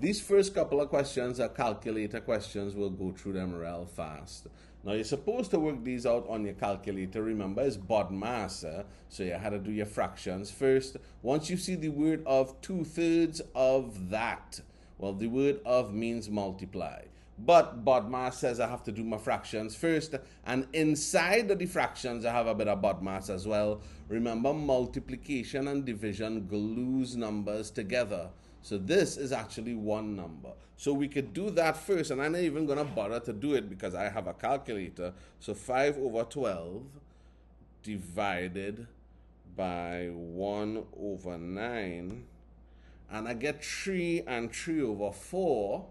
These first couple of questions are calculator questions. We'll go through them real fast. Now, you're supposed to work these out on your calculator. Remember, it's BODMAS, so you had to do your fractions first. Once you see the word of 2/3 of that, well, the word of means multiply. But BODMAS says I have to do my fractions first, and inside of the fractions I have a bit of BODMAS as well. Remember, multiplication and division glues numbers together. So this is actually one number. So we could do that first, and I'm not even going to bother to do it because I have a calculator. So 5/12 divided by 1/9, and I get 3 and 3/4.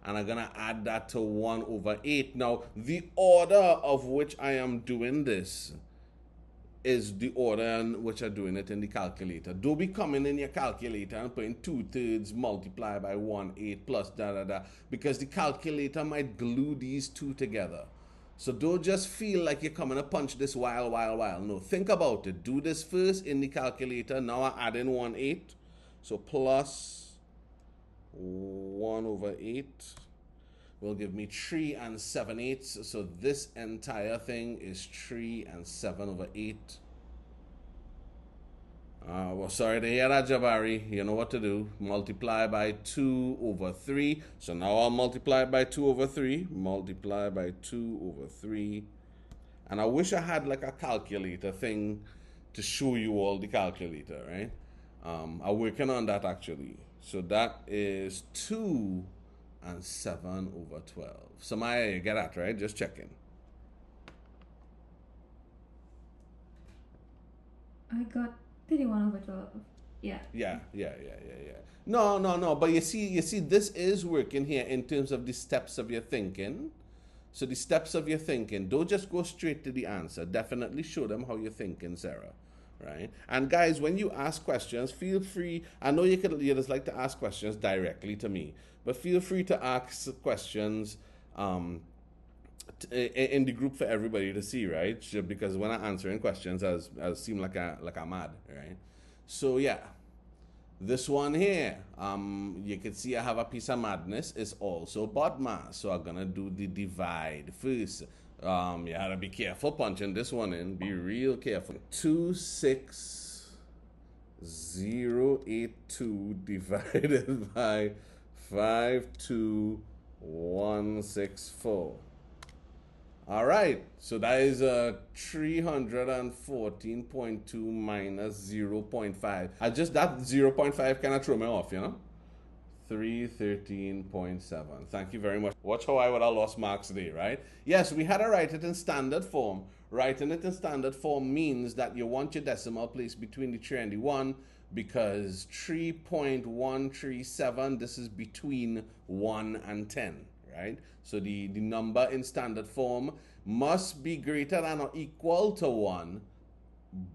And I'm going to add that to 1/8. Now, the order of which I am doing this is the order in which I'm doing it in the calculator. Don't be coming in your calculator and putting 2/3 multiplied by 1/8 plus da-da-da, because the calculator might glue these two together. So don't just feel like you're coming to punch this while. No, think about it. Do this first in the calculator. Now I add in 1/8. So plus 1/8 will give me 3 7/8. So this entire thing is 3 7/8. Well, sorry to hear that, Jabari. You know what to do. Multiply by 2/3. So now I'll multiply by 2/3. Multiply by 2/3. And I wish I had like a calculator thing to show you all the calculator, right? I'm working on that actually. So that is 2 7/12. So you get that, right? Just checking. I got 31/12. Yeah. Yeah. No. But you see, this is working here in terms of the steps of your thinking. So the steps of your thinking, don't just go straight to the answer. Definitely show them how you're thinking, Sarah. Right? And guys, when you ask questions, feel free. I know you just like to ask questions directly to me, but feel free to ask questions in the group for everybody to see, right? Because when I'm answering questions, I seem like I'm mad, right? So yeah, this one here, you can see I have a piece of madness. It's also BODMAS, so I'm gonna do the divide first. You gotta be careful punching this one in. Be real careful. 26082 divided by 52164. All right, so that is 314.2 minus 0.5. That 0.5 kind of threw me off, you know. 313.7. Thank you very much. Watch how I would have lost marks today, right? Yes, we had to write it in standard form. Writing it in standard form means that you want your decimal place between the 3 and the 1, because 3.137, this is between 1 and 10, right? So the number in standard form must be greater than or equal to 1,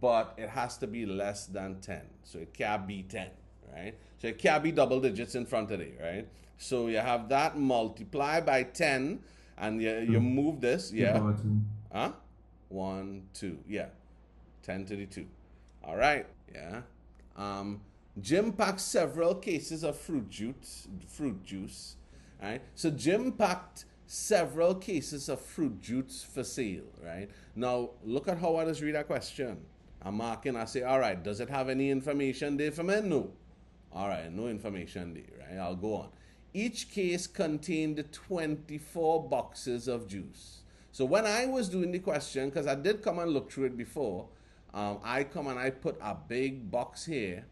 but it has to be less than 10. So it can't be 10. Right? So it can't be double digits in front of it, right? So you have that multiply by 10, and you move this, yeah. 1, 2, yeah. 10 to the 2. All right, yeah. Jim packed several cases of fruit juice. Right? So Jim packed several cases of fruit juice for sale, right? Now look at how I just read that question. I'm marking. I say, all right, does it have any information there for me? No. All right, no information there, right? I'll go on. Each case contained 24 boxes of juice. So when I was doing the question, because I did come and look through it before, I come and I put a big box here,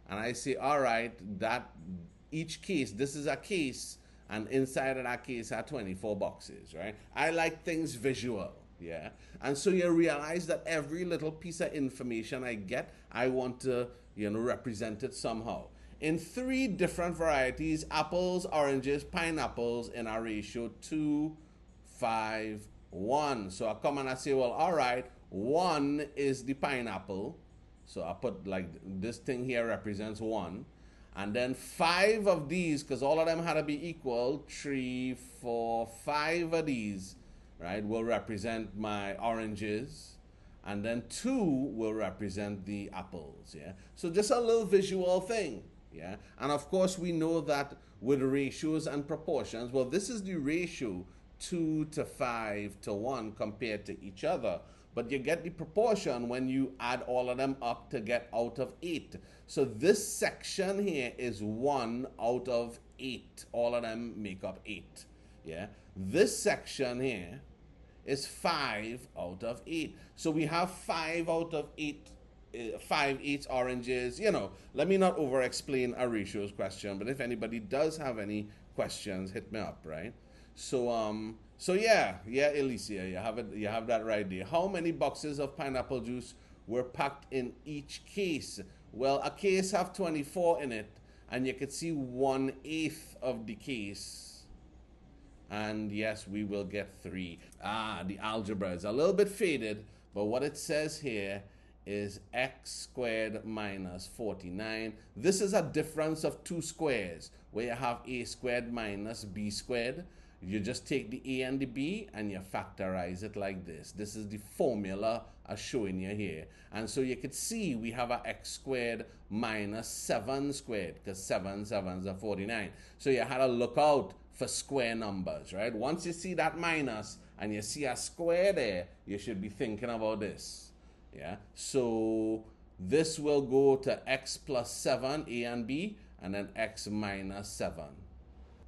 and I say, all right, that each case, this is a case, and inside of that case are 24 boxes, right? I like things visual, yeah? And so you realize that every little piece of information I get, I want to, represent it somehow. In 3 different varieties, apples, oranges, pineapples, in a ratio 2, 5, 1. So I come and I say, well, all right, 1 is the pineapple. So I put like this thing here represents 1. And then 5 of these, because all of them had to be equal, 3, 4, 5 of these, right, will represent my oranges. and then 2 will represent the apples, yeah? So just a little visual thing, yeah? And of course, we know that with ratios and proportions, well, this is the ratio 2 to 5 to 1 compared to each other. But you get the proportion when you add all of them up to get out of 8. So this section here is 1 out of 8. All of them make up 8, yeah? This section here is 5 out of 8. So we have 5 out of 8, 5/8 oranges. You know, let me not over explain a ratios question, but if anybody does have any questions, hit me up, right? So yeah, Alicia, you have that right there. How many boxes of pineapple juice were packed in each case? Well, a case have 24 in it, and you could see 1/8 of the case. And yes, we will get 3. The algebra is a little bit faded, but what it says here is x squared minus 49. This is a difference of 2 squares, where you have a squared minus b squared. You just take the a and the b and you factorize it like this. This is the formula I'm showing you here. And so you could see we have a x squared minus 7 squared, because 7 sevens are 49. So you had to look out for square numbers, right? Once you see that minus and you see a square there, you should be thinking about this, yeah? So this will go to x plus 7, a and b, and then x minus 7.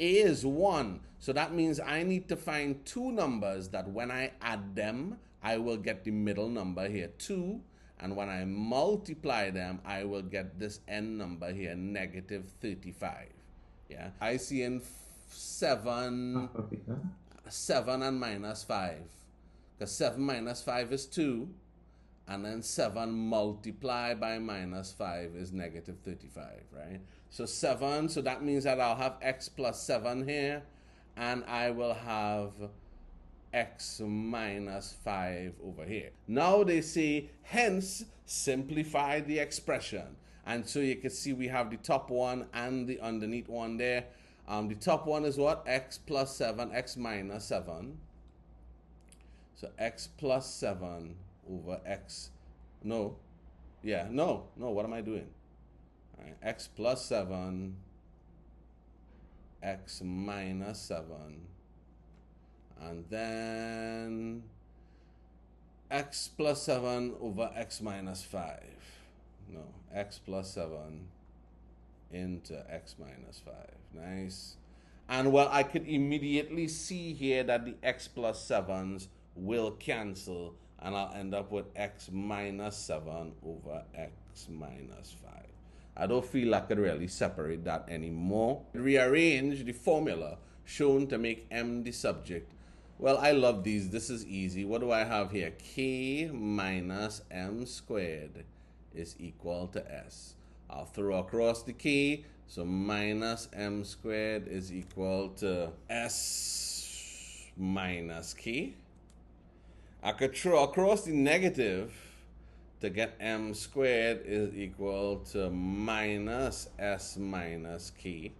A is 1, so that means I need to find 2 numbers that when I add them, I will get the middle number here, 2, and when I multiply them, I will get this n number here, negative 35, yeah? I see in 7 and minus 5, because 7 minus 5 is 2, and then 7 multiplied by minus 5 is negative 35, right? So 7, so that means that I'll have x plus 7 here, and I will have x minus 5 over here. Now they say, hence, simplify the expression. And so you can see we have the top one and the underneath one there. The top one is what? X plus 7, x minus 7. So x plus 7 over x. No, what am I doing? All right, x plus 7, x minus 7. And then x plus 7 over x minus 5. No, x plus 7 into x minus 5. Nice. And well, I could immediately see here that the x plus 7s will cancel, and I'll end up with x minus 7 over x minus 5. I don't feel I could really separate that anymore. Rearrange the formula shown to make m the subject. Well, I love these. This is easy. What do I have here? K minus m squared is equal to s. I'll throw across the k, so minus m squared is equal to s minus k. I could throw across the negative to get m squared is equal to minus s minus k.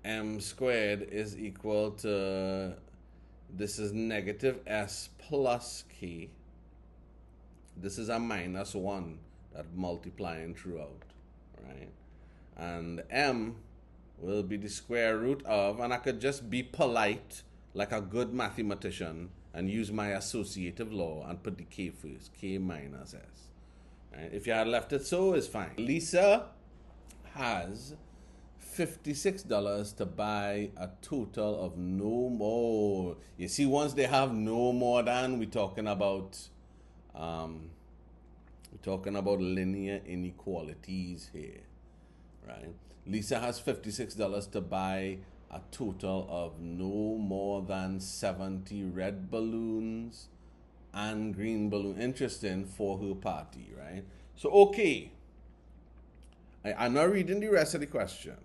M squared is equal to, this is negative s plus k. This is a minus 1 that multiplying throughout, right? And m will be the square root of, and I could just be polite like a good mathematician and use my associative law and put the k first, k minus s. Right? If you had left it so, it's fine. Lisa has $56 to buy a total of no more. You see, once they have no more than, we're talking about linear inequalities here, right? Lisa has $56 to buy a total of no more than 70 red balloons and green balloon. Interesting, for her party, right? So, okay. I'm not reading the rest of the question.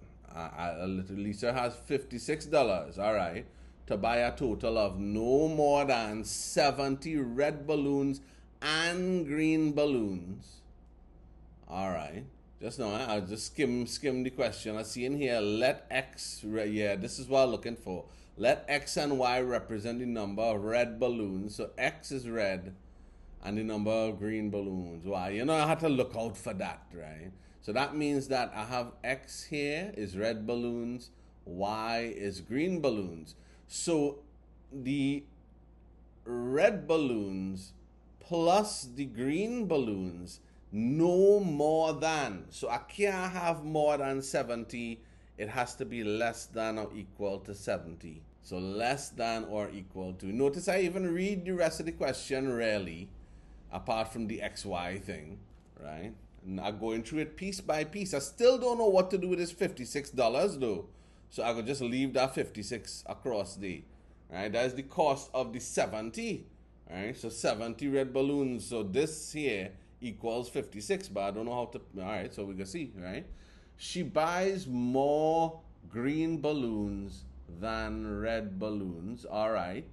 Lisa has $56, all right, to buy a total of no more than 70 red balloons and green balloons. All right. Just now, I'll just skim the question. I see in here, let x, yeah, this is what I'm looking for. Let x and y represent the number of red balloons. So x is red and the number of green balloons. Why? You know, I had to look out for that, right? So that means that I have X here is red balloons, Y is green balloons. So the red balloons plus the green balloons no more than. So I can't have more than 70. It has to be less than or equal to 70. So less than or equal to. Notice I even read the rest of the question rarely, apart from the XY thing, right? And I'm going through it piece by piece. I still don't know what to do with this $56 though. So I could just leave that 56 across the, right? That is the cost of the 70, right? So 70 red balloons. So this here equals 56, but I don't know how to, all right, so we can see, right? She buys more green balloons than red balloons, all right?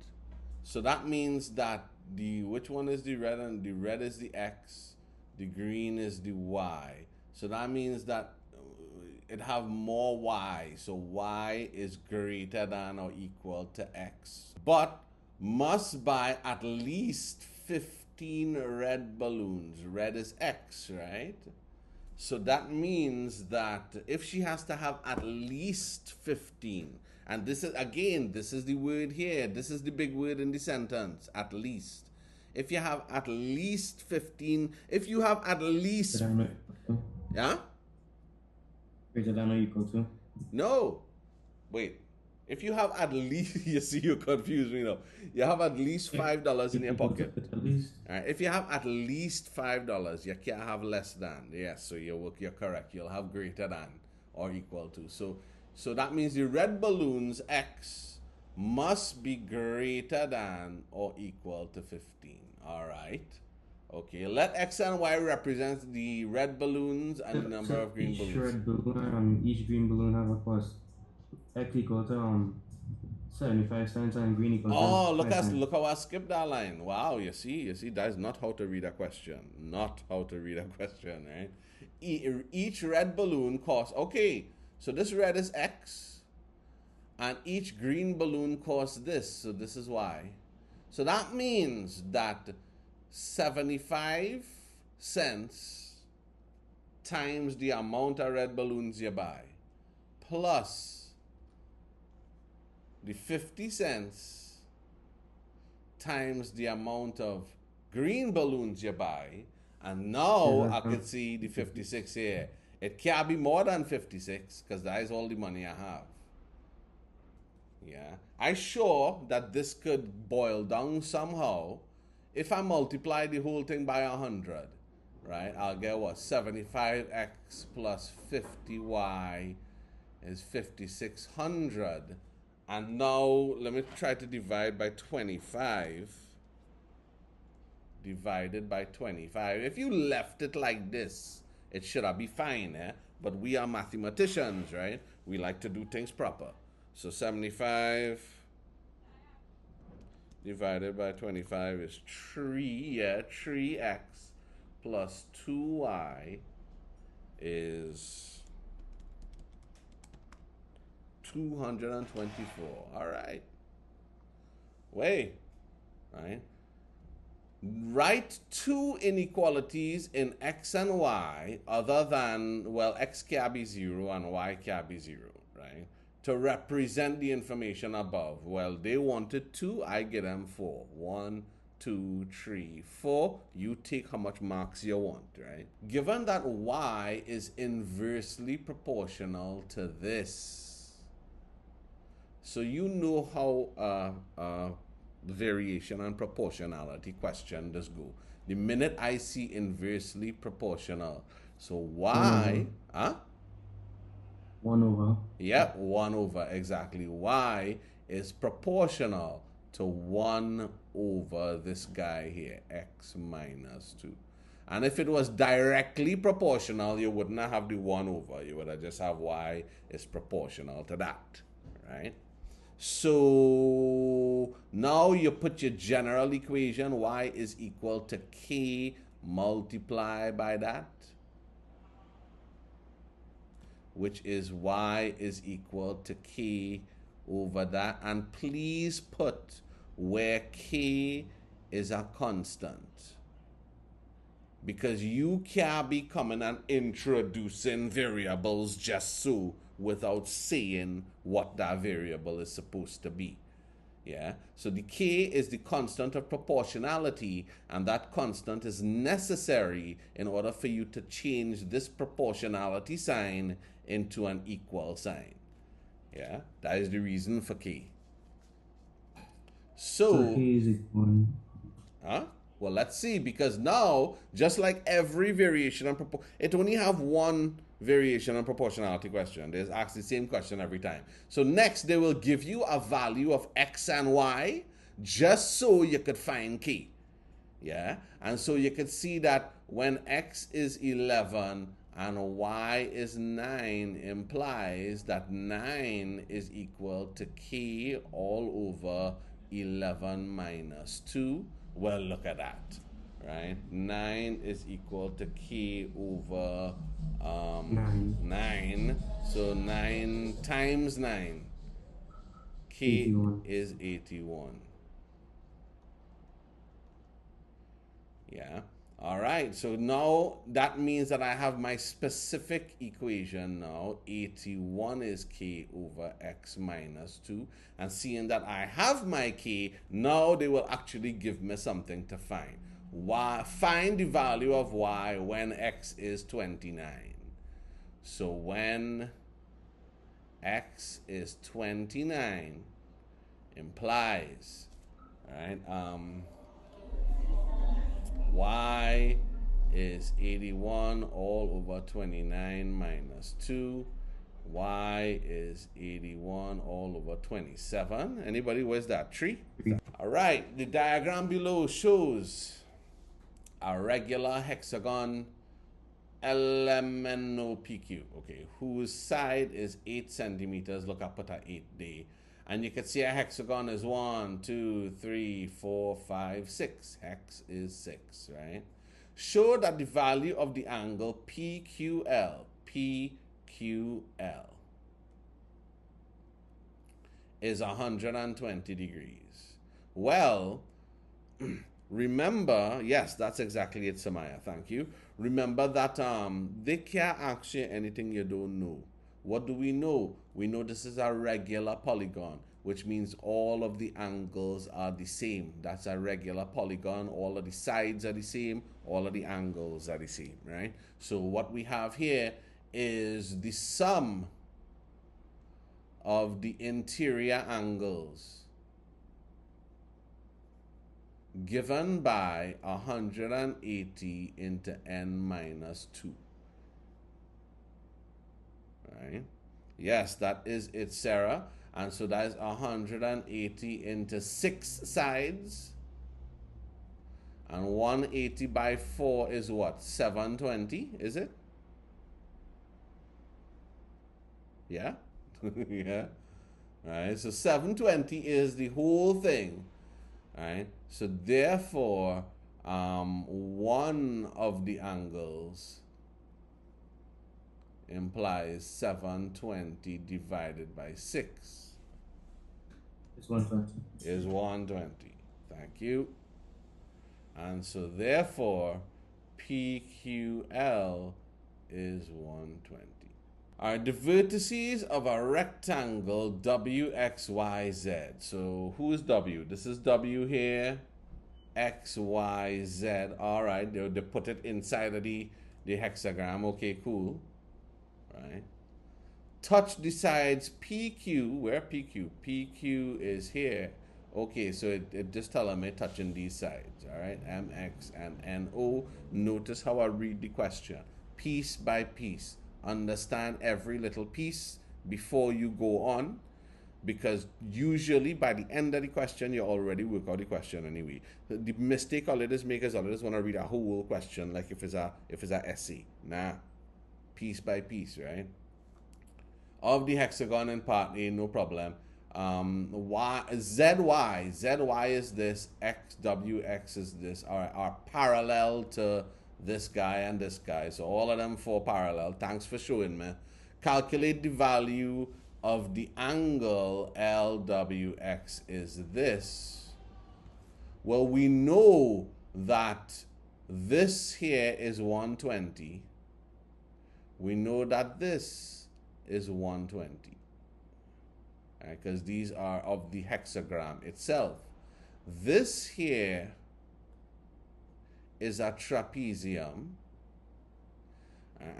So that means that which one is the red, and the red is the X, the green is the Y. So that means that it have more Y, so Y is greater than or equal to X. But must buy at least 15 red balloons. Red is X, right? So that means that if she has to have at least 15, and this is, again, this is the word here, this is the big word in the sentence, at least. If you have at least 15, if you have at least, yeah? Greater than or equal to? No, wait. If you have at least, you see, you confused me now. You have at least $5 in your pocket. At least. All right. If you have at least $5, you can't have less than. Yes, so you're correct. You'll have greater than or equal to. So that means the red balloons X must be greater than or equal to 15. All right. Okay. Let X and Y represent the red balloons and the number of green balloons. Red balloon, each green balloon have a cost X equal to 75 cents and green equal to look how I skipped that line. Wow, you see, that is not how to read a question. Not how to read a question, right? Each red balloon costs, okay, so this red is X, and each green balloon costs this, so this is Y. So that means that 75 cents times the amount of red balloons you buy, plus the 50 cents times the amount of green balloons you buy, and now I can see the 56 here. It can't be more than 56 because that is all the money I have. Yeah, I'm sure that this could boil down somehow. If I multiply the whole thing by 100, right, I'll get what? 75x plus 50y is 5600. And now let me try to divide by 25. Divided by 25. If you left it like this, it should be fine, eh? But we are mathematicians, right? We like to do things proper. So 75 divided by 25 is 3x plus 2y is 224. All right. Wait. Right. Write two inequalities in x and y other than, well, x can be 0 and y can be 0, right? To represent the information above. Well, they wanted 2, I get them 4. 1, 2, 3, 4. You take how much marks you want, right? Given that y is inversely proportional to this, so you know how variation and proportionality question does go. The minute I see inversely proportional, so y, 1 over. Yeah, 1 over, exactly. Y is proportional to 1 over this guy here, x minus 2. And if it was directly proportional, you wouldn't have the 1 over. You would have just have y is proportional to that, right? So now you put your general equation, y is equal to k multiplied by that, which is y is equal to k over that. And please put where k is a constant. because you can't be coming and introducing variables just so without saying what that variable is supposed to be. Yeah, so the k is the constant of proportionality, and that constant is necessary in order for you to change this proportionality sign into an equal sign. Yeah, that is the reason for k. So k is equal. Huh? Well, let's see, because now, just like every variation and it only have one variation and proportionality question. There's asked the same question every time. So next, they will give you a value of x and y, just so you could find k. Yeah, and so you could see that when x is 11 and y is 9 implies that 9 is equal to k all over 11 minus 2. Well, look at that, right? 9 is equal to k over 9. So 9 times 9, k 81. is 81. Yeah. All right. So now that means that I have my specific equation now. 81 is k over x minus 2. And seeing that I have my k, now they will actually give me something to find. Find the value of y when x is 29. So when x is 29 implies, right? Y is 81 all over 29 minus 2. Y is 81 all over 27. Anybody? Where's that? 3? All right. The diagram below shows a regular hexagon LMNOPQ. Okay. Whose side is 8 centimeters. Look, I put an 8 there. And you can see a hexagon is 1, 2, 3, 4, 5, 6. Hex is 6, right? Show that the value of the angle PQL is 120 degrees. Well, remember, yes, that's exactly it, Samaya. Thank you. Remember that they can't ask you anything you don't know. What do we know? We know this is a regular polygon, which means all of the angles are the same. That's a regular polygon. All of the sides are the same. All of the angles are the same, right? So what we have here is the sum of the interior angles given by 180 into n minus 2. Right? Yes, that is it, Sarah. And so that is 180 into 6 sides. And 180 by 4 is what? 720, is it? Yeah? Yeah. Right? So 720 is the whole thing. Right? So therefore, one of the angles implies 720 divided by 6 is 120. Is 120. Thank you. And so therefore, PQL is 120. All right, the vertices of a rectangle WXYZ. So who is W? This is W here. XYZ. All right, they put it inside of the hexagram. Okay, cool. Right. Touch the sides PQ. Where PQ? PQ is here. Okay, so it just telling me touching these sides. All right, MX and NO. Notice how I read the question. Piece by piece. Understand every little piece before you go on, because usually by the end of the question, you already work out the question anyway. The mistake all it is make is all it is want to read a whole question like if it's a essay. Nah. Piece by piece, right? Of the hexagon in part A, no problem. ZY is this, XWX is this, are parallel to this guy and this guy. So all of them 4 parallel. Thanks for showing me. Calculate the value of the angle LWX is this. Well, we know that This here is 120. We know that this is 120. Because these are of the hexagram itself. This here is a trapezium.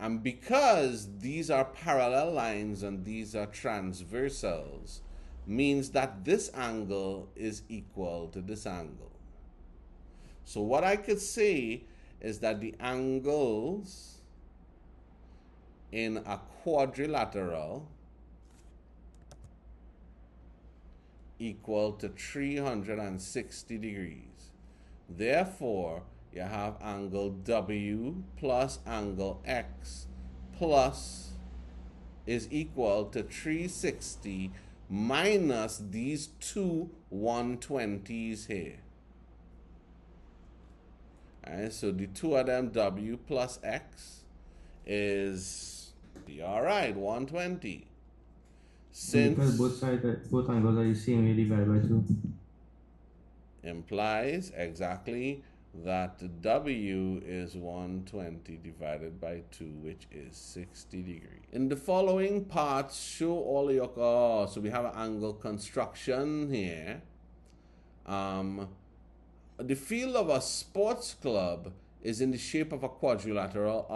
And because these are parallel lines and these are transversals, means that this angle is equal to this angle. So what I could say is that the angles in a quadrilateral equal to 360 degrees. Therefore, you have angle W plus angle X plus is equal to 360 minus these two 120s here. Alright, so the two of them, W plus X, is, alright, 120. Since because both angles are the same, you divide by 2. Implies exactly that W is 120 divided by 2, which is 60 degrees. In the following parts, show all your, so we have an angle construction here. The field of a sports club is in the shape of a quadrilateral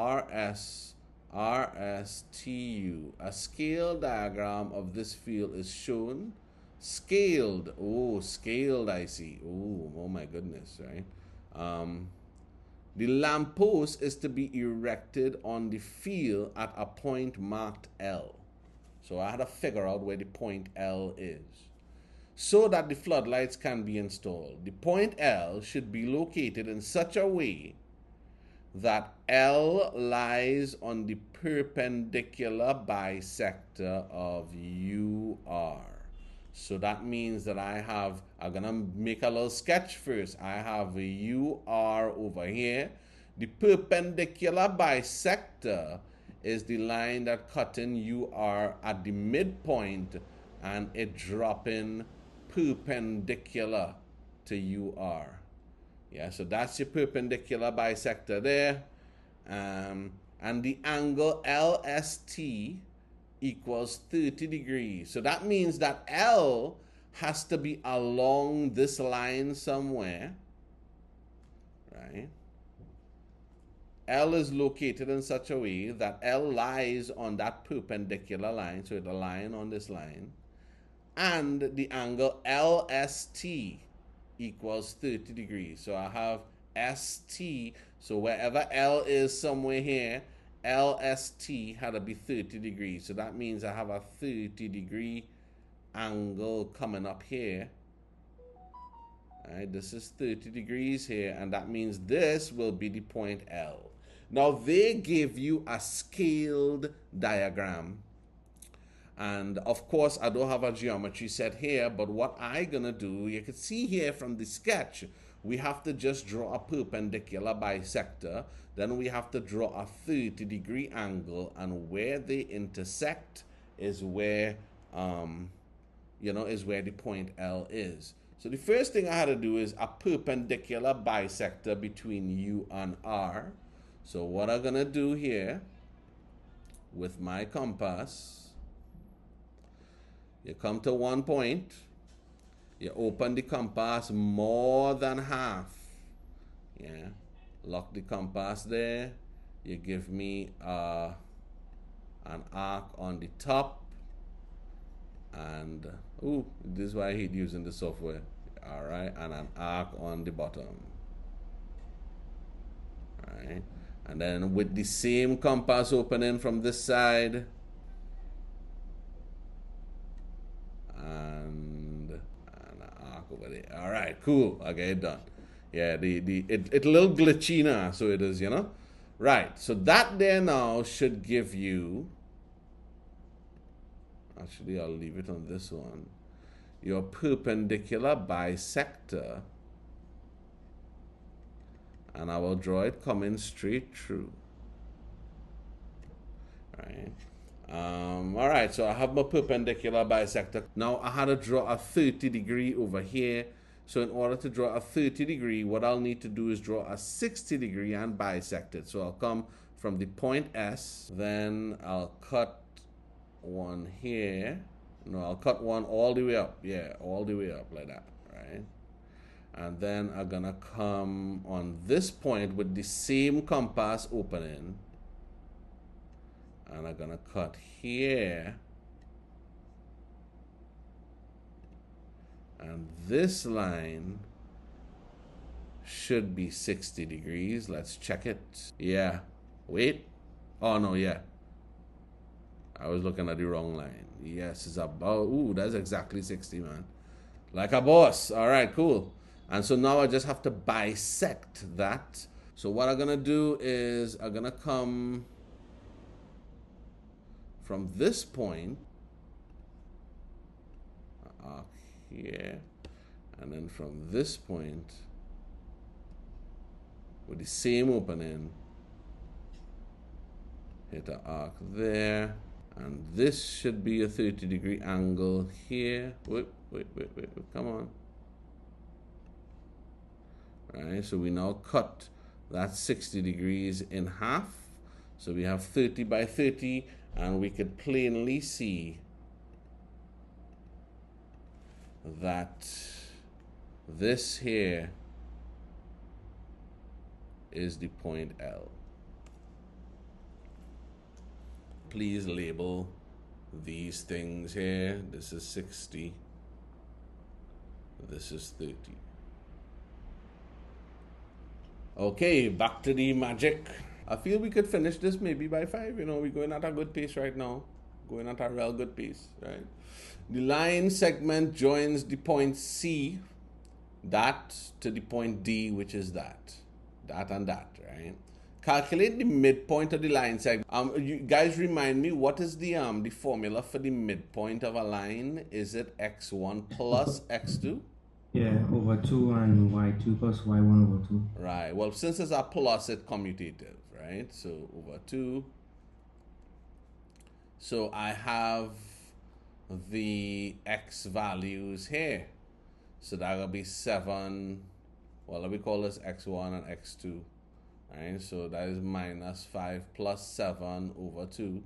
RSTU. A scale diagram of this field is shown. Scaled. Oh, scaled, I see. Oh my goodness, right? The lamppost is to be erected on the field at a point marked L. So I had to figure out where the point L is, so that the floodlights can be installed. The point L should be located in such a way that L lies on the perpendicular bisector of UR. So that means that I'm gonna make a little sketch first. I have a UR over here. The perpendicular bisector is the line that cutting UR at the midpoint and it dropping perpendicular to UR. Yeah, so that's your perpendicular bisector there. And the angle LST equals 30 degrees. So that means that L has to be along this line somewhere, right? L is located in such a way that L lies on that perpendicular line, so it's a line on this line. And the angle LST equals 30 degrees. So I have ST, so wherever L is somewhere here, LST had to be 30 degrees. So that means I have a 30 degree angle coming up here. All right, this is 30 degrees here, and that means this will be the point L. Now they give you a scaled diagram. And of course, I don't have a geometry set here, but what I'm gonna do, you can see here from the sketch, we have to just draw a perpendicular bisector. Then we have to draw a 30 degree angle, and where they intersect is where, is where the point L is. So the first thing I had to do is a perpendicular bisector between U and R. So what I'm gonna do here with my compass, you come to one point, you open the compass more than half, yeah, lock the compass there, you give me an arc on the top, and this is why I hate using the software, all right, and an arc on the bottom, all right, and then with the same compass opening from this side, and an arc over there. All right, cool. Okay, done. Yeah, it's a little glitchy now, so it is, Right, so that there now should give you, actually I'll leave it on this one, your perpendicular bisector, and I will draw it coming straight through. All right. All right, so I have my perpendicular bisector. Now I had to draw a 30 degree over here So in order to draw a 30 degree, what I'll need to do is draw a 60 degree and bisect it. So I'll come from the point S, then I'll cut one here. No, I'll cut one all the way up. Yeah, all the way up like that, right? And then I'm gonna come on this point with the same compass opening. And I'm gonna cut here. And this line should be 60 degrees. Let's check it. Yeah. Wait. Oh, no, yeah. I was looking at the wrong line. Yes, it's about, ooh, that's exactly 60, man. Like a boss. All right, cool. And so now I just have to bisect that. So what I'm going to do is I'm going to come from this point up here, and then from this point with the same opening, hit an arc there, and this should be a 30 degree angle here. Wait, come on. Right, so we now cut that 60 degrees in half. So we have 30 by 30, and we could plainly see that this here is the point L. Please label these things here. This is 60. This is 30. Okay, back to the magic. I feel we could finish this maybe by 5. You know, we're going at a good pace right now. Going at a real good pace, right? The line segment joins the point C, that, to the point D, which is that. That and that, right? Calculate the midpoint of the line segment. You guys remind me, what is the formula for the midpoint of a line? Is it x1 plus x2? Yeah, over 2 and y2 plus y1 over 2. Right. Well, since it's a plus, it's commutative, right? So over 2. So I have the x values here. So that will be 7. Well, let me call this x1 and x2. Right? So that is minus 5 plus 7 over 2.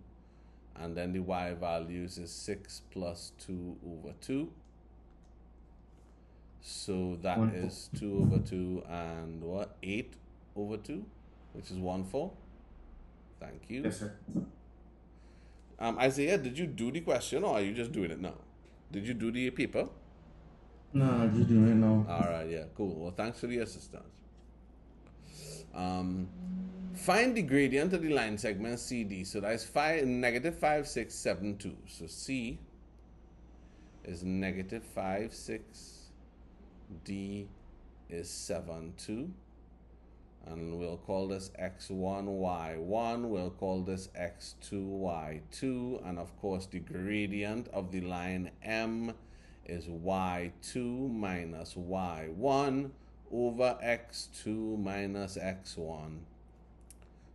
And then the y values is 6 plus 2 over 2. So that is 2 over 2 and what? 8 over 2, which is 1/4. Thank you. Yes, sir. Isaiah, did you do the question or are you just doing it now? Did you do the paper? No, I'm just doing it now. All right, yeah, cool. Well, thanks for the assistance. Find the gradient of the line segment CD. So that's negative 5, 6, 7, 2. So C is negative 5, 6. D is 7, 2. And we'll call this x1, y1. We'll call this x2, y2. And of course, the gradient of the line M is y2 minus y1 over x2 minus x1.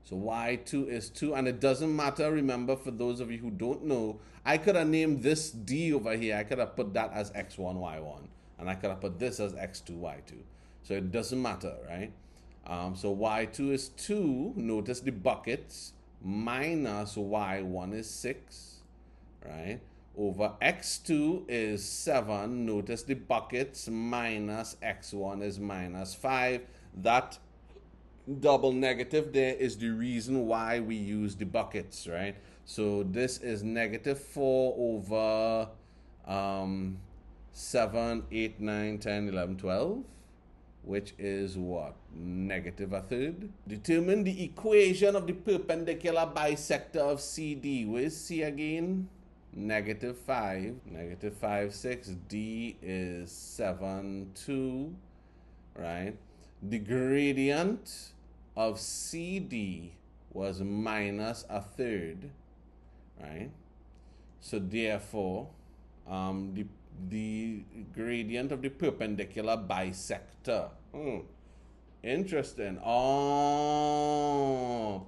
So y2 is 2, and it doesn't matter. Remember, for those of you who don't know, I could have named this D over here. I could have put that as x1, y1. And I could have put this as x2, y2. So it doesn't matter, right? So y2 is 2. Notice the buckets. Minus y1 is 6, right? Over x2 is 7. Notice the buckets. Minus x1 is minus 5. That double negative there is the reason why we use the buckets, right? So this is negative 4 over 7, 8, 9, 10, 11, 12, which is what? Negative 1/3. Determine the equation of the perpendicular bisector of CD. Where's C again? Negative 5. Negative 5, 6. D is 7, 2, right? The gradient of CD was minus 1/3, right? So therefore, the gradient of the perpendicular bisector. Interesting. Oh,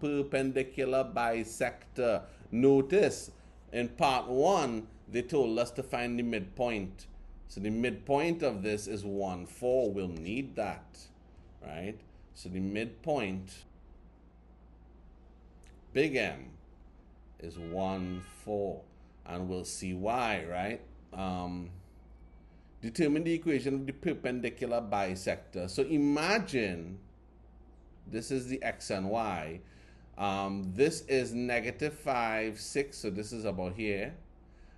perpendicular bisector. Notice in part 1, they told us to find the midpoint So the midpoint of this is 1, 4. We'll need that, right? So the midpoint, big M, is 1, 4. And we'll see why, right? Determine the equation of the perpendicular bisector. So imagine this is the x and y. This is -5, 6, so this is about here.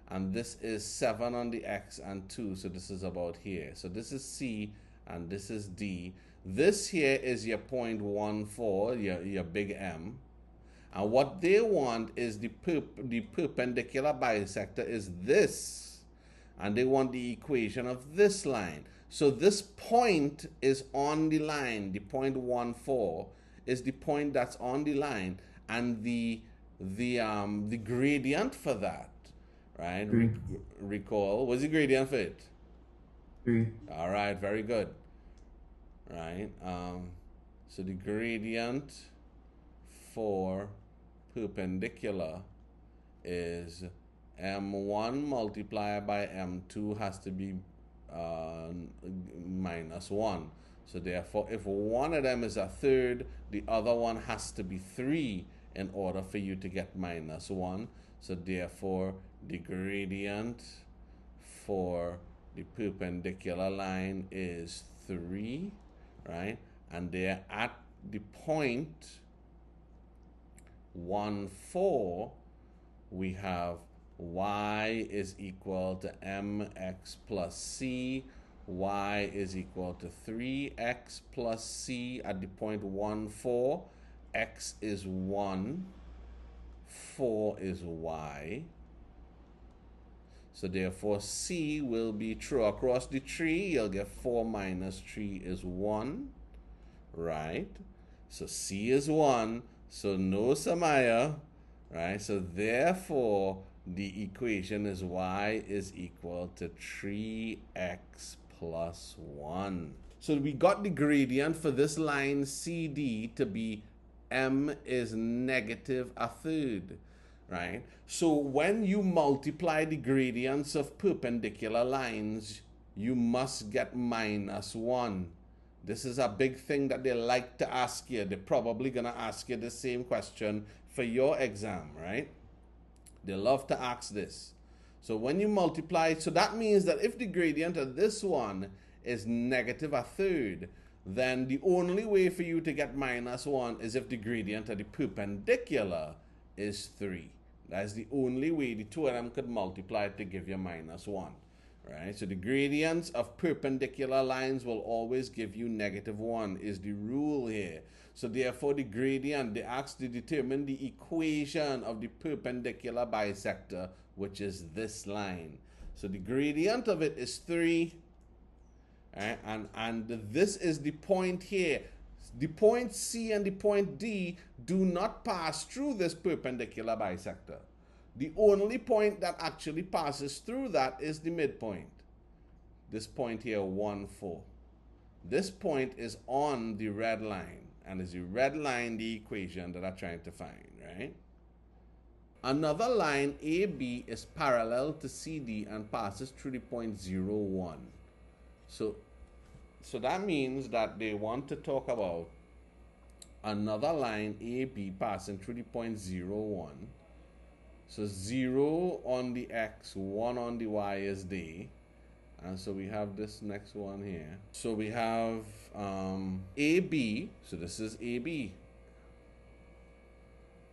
And this is 7 on the x and 2, so this is about here. So this is C and this is D. This here is your 0.14, your big M. And what they want is the perpendicular bisector is this. And they want the equation of this line. So this point is on the line. The 0.14 is the point that's on the line. And the gradient for that, right? Recall, what's the gradient for it? 3. All right, very good. Right. So the gradient for perpendicular is M1 multiplied by M2 has to be -1. So therefore, if one of them is a third, the other one has to be 3 in order for you to get -1. So therefore, the gradient for the perpendicular line is 3, right? And they're at the point 1, 4, we have y is equal to mx plus c. Y is equal to 3x plus c at the point 1, 4. X is 1. 4 is y. So therefore, c will be true. Across the tree, you'll get 4 minus 3 is 1. Right? So c is 1. So no Samaya. Right? So therefore, the equation is y is equal to 3x plus 1. So we got the gradient for this line CD to be m is -1/3, right? So when you multiply the gradients of perpendicular lines, you must get -1. This is a big thing that they like to ask you. They're probably going to ask you the same question for your exam, right? They love to ask this. So when you multiply, so that means that if the gradient of this one is -1/3, then the only way for you to get -1 is if the gradient of the perpendicular is 3. That's the only way the two of them could multiply to give you -1. Right? So the gradients of perpendicular lines will always give you -1 is the rule here. So therefore the gradient, they ask to determine the equation of the perpendicular bisector, which is this line. So the gradient of it is 3. Right? And this is the point here. The point C and the point D do not pass through this perpendicular bisector. The only point that actually passes through that is the midpoint. This point here, 1, 4. This point is on the red line. And is the red line the equation that I'm trying to find, right? Another line, AB, is parallel to CD and passes through the point 0, 1. So that means that they want to talk about another line, AB, passing through the point 0, 1. So 0 on the x, 1 on the y is D. And so we have this next one here. So we have AB. So this is AB.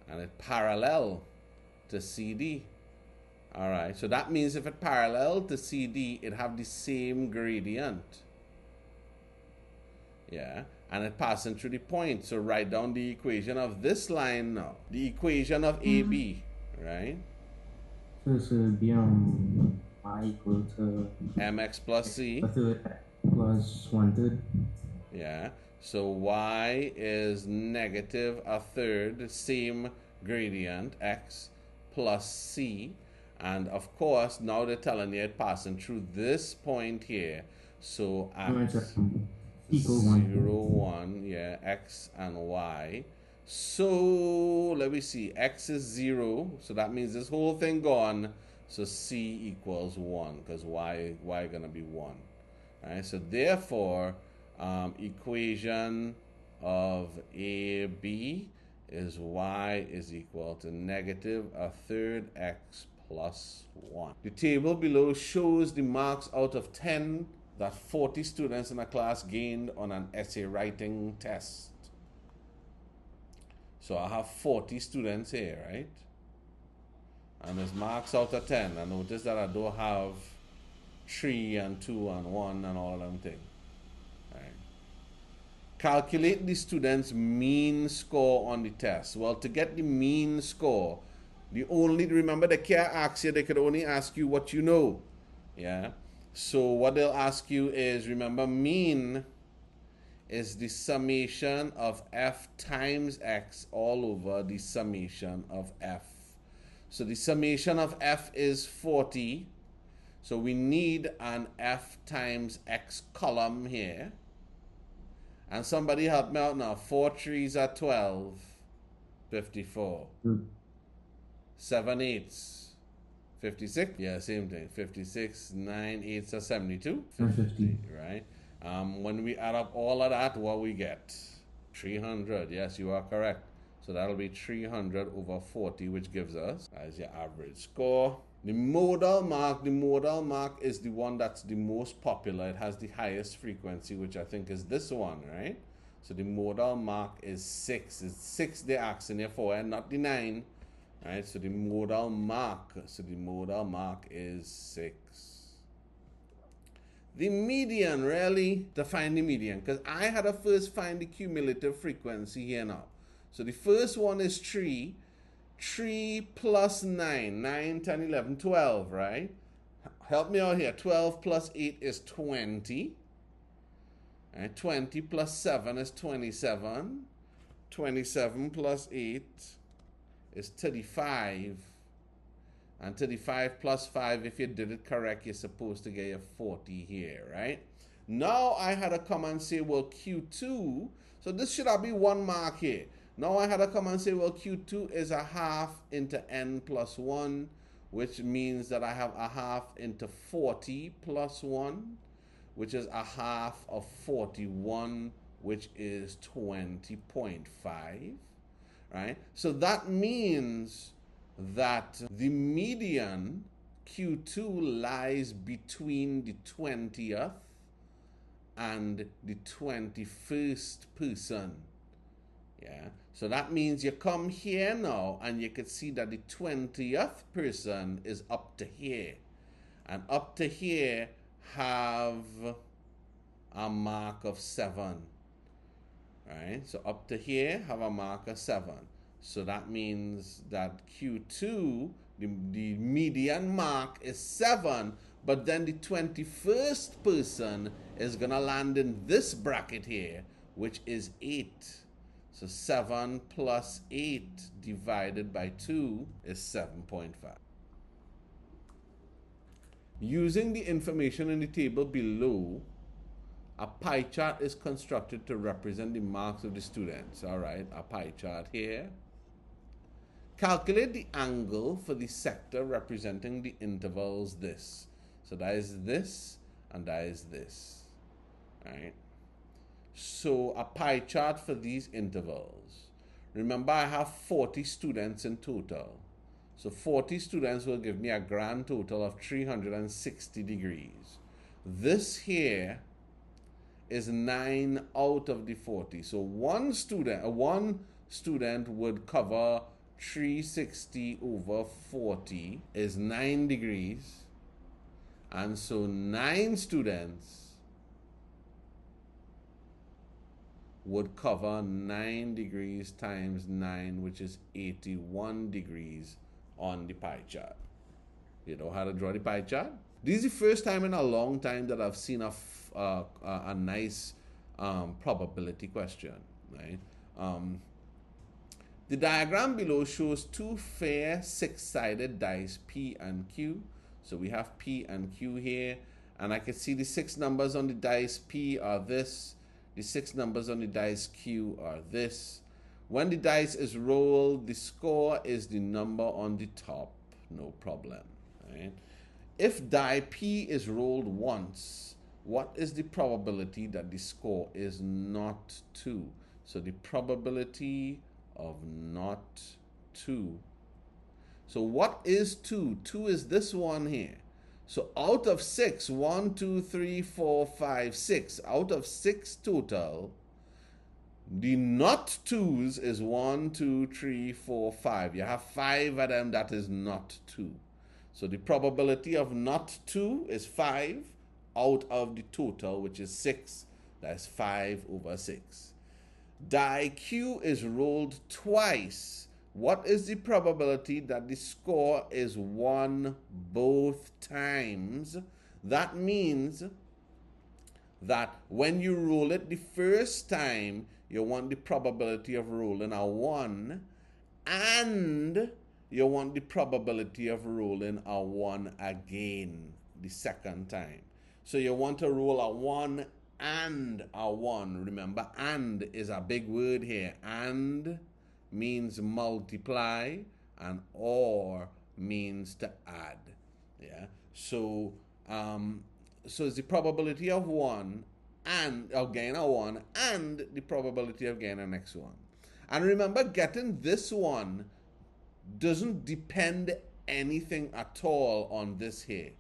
And it's parallel to CD. All right. So that means if it's parallel to CD, it have the same gradient. Yeah. And it passing through the point. So write down the equation of this line now. The equation of AB. Right? So this would be y equal to mx plus c. 1/3 plus 1/3. Yeah. So y is -1/3, same gradient, x plus c. And of course, now they're telling you it passing through this point here. So at equal 0, 1, yeah, x and y. So let me see, x is 0, so that means this whole thing gone. So C equals 1 because y going to be 1. All right, so therefore, equation of AB is y is equal to negative a third x plus 1. The table below shows the marks out of 10 that 40 students in a class gained on an essay writing test. So I have 40 students here, right? And there's marks out of 10. And notice that I don't have 3 and 2 and 1 and all of them things. Right. Calculate the student's mean score on the test. Well, to get the mean score, remember they can't ask you, they could only ask you what you know. Yeah. So what they'll ask you is, remember, mean is the summation of f times x all over the summation of f. So the summation of f is 40. So we need an f times x column here. And somebody help me out now. 4 3s are 12. 54. 7 8s. 56? Yeah, same thing. 56. 9 8s are 72. 50, right? When we add up all of that, what we get? 300. Yes, you are correct. So that'll be 300 over 40, which gives us, as your average score. The modal mark is the one that's the most popular. It has the highest frequency, which I think is this one, right? So the modal mark is 6. It's 6 they're asking you for, and not the 9. Right? So the modal mark is 6. The median, really, to find the median, because I had to first find the cumulative frequency here now. So the first one is 3. 3 plus 9. 9, 10, 11, 12, right? Help me out here. 12 plus 8 is 20. Right? 20 plus 7 is 27. 27 plus 8 is 35. And 35 plus 5, if you did it correct, you're supposed to get a 40 here, right? Now I had to come and say, well, Q2, so this should have been 1 mark here. Now I had to come and say, well, Q2 is a half into n plus 1, which means that I have a half into 40 plus 1, which is a half of 41, which is 20.5, right? So that means that the median Q2 lies between the 20th and the 21st person. Yeah, so that means you come here now and you can see that the 20th person is up to here. And up to here have a mark of 7. Right? So up to here have a mark of 7. So that means that Q2, the median mark is 7, but then the 21st person is going to land in this bracket here, which is 8. So 7 plus 8 divided by 2 is 7.5. Using the information in the table below, a pie chart is constructed to represent the marks of the students. All right, a pie chart here. Calculate the angle for the sector representing the intervals this. So that is this and that is this. All right. So a pie chart for these intervals. Remember, I have 40 students in total. So 40 students will give me a grand total of 360 degrees. This here is 9 out of the 40. So one student would cover 360 over 40 is 9 degrees. And so 9 students would cover 9 degrees times 9, which is 81 degrees on the pie chart. You know how to draw the pie chart? This is the first time in a long time that I've seen a nice probability question, right? The diagram below shows 2 fair 6-sided dice P and Q. So we have P and Q here, and I can see the 6 numbers on the dice P are this. The 6 numbers on the dice Q are this. When the dice is rolled, the score is the number on the top. No problem. right? If die P is rolled once, what is the probability that the score is not 2? So the probability of not 2. So what is 2? 2 is this one here. So out of 6, 1, 2, 3, 4, 5, 6. Out of 6 total, the not 2s is 1, 2, 3, 4, 5. You have 5 of them that is not 2. So the probability of not 2 is 5 out of the total, which is 6. That's 5 over 6. Die Q is rolled twice. What is the probability that the score is 1 both times? That means that when you roll it the first time, you want the probability of rolling a 1, and you want the probability of rolling a 1 again the second time. So you want to roll a 1 and a 1. Remember, and is a big word here. And means multiply, and or means to add. Yeah. So it's the probability of 1 and of getting a 1 and the probability of getting a next one. And remember, getting this one doesn't depend anything at all on this here.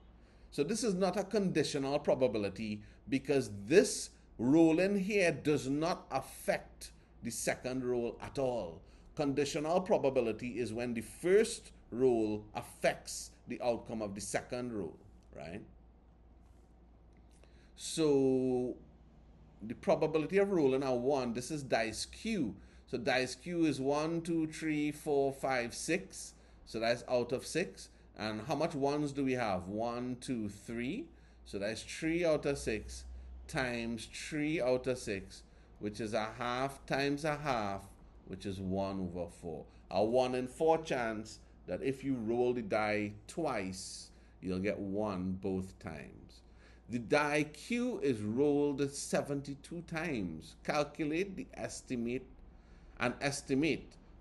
So this is not a conditional probability, because this roll in here does not affect the second roll at all. Conditional probability is when the first roll affects the outcome of the second roll, right? So the probability of rolling a 1, this is dice Q. So dice Q is 1, 2, 3, 4, 5, 6. So that's out of 6. And how much ones do we have? 1, 2, 3. So that's 3 out of 6 times 3 out of 6, which is a half times a half, which is 1 over 4. A 1 in 4 chance that if you roll the die twice, you'll get 1 both times. The die Q is rolled 72 times. Calculate the estimate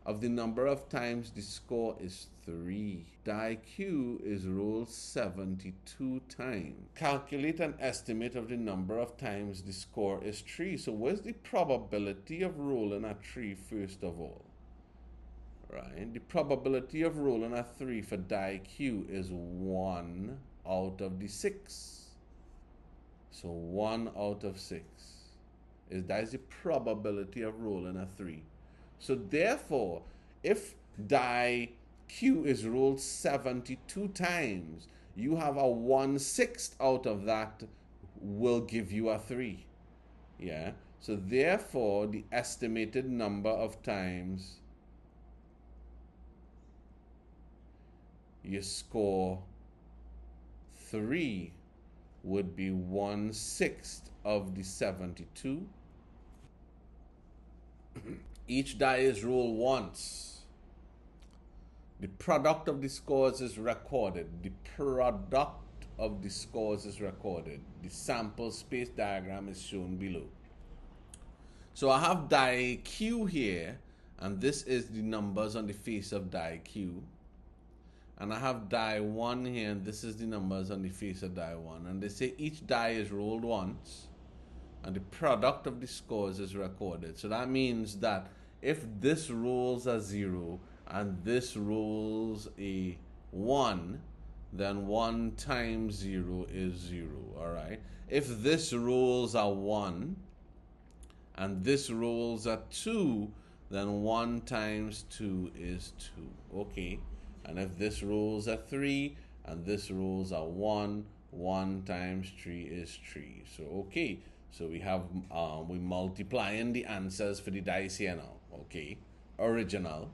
of the number of times the score is 3. Die Q is rolled 72 times. Calculate an estimate of the number of times the score is 3. So where's the probability of rolling a 3 first of all? Right? The probability of rolling a 3 for die Q is 1 out of the 6. So 1 out of 6. That is the probability of rolling a 3. So therefore, if die Q is rolled 72 times, you have a 1/6 out of that will give you a 3. Yeah. So therefore, the estimated number of times you score 3 would be 1/6 of the 72. Each die is rolled once. The product of the scores is recorded. The product of the scores is recorded. The sample space diagram is shown below. So I have die Q here, and this is the numbers on the face of die Q. And I have die 1 here, and this is the numbers on the face of die 1. And they say each die is rolled once, and the product of the scores is recorded. So that means that if this rolls a 0 and this rolls a 1, then 1 times 0 is 0, all right? If this rolls a 1 and this rolls a 2, then 1 times 2 is 2, okay? And if this rolls a 3 and this rolls a 1, 1 times 3 is 3. So, okay. So we have, we multiplying the answers for the dice here now. Okay. Original.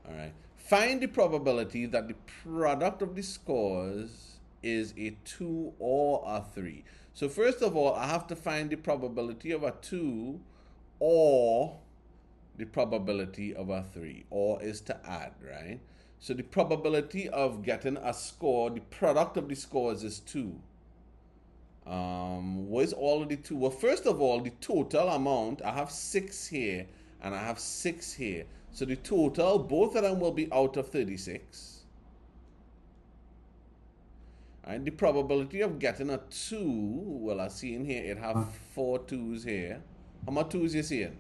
All right. Find the probability that the product of the scores is a 2 or a 3. So first of all, I have to find the probability of a 2 or the probability of a 3. Or is to add, right? So the probability of getting a score, the product of the scores is 2. Where's all of the 2? Well, first of all, the total amount, I have 6 here and I have 6 here. So the total, both of them will be out of 36. Right? The probability of getting a 2, well, I see in here, it have 4 2s here. How much 2s you seeing?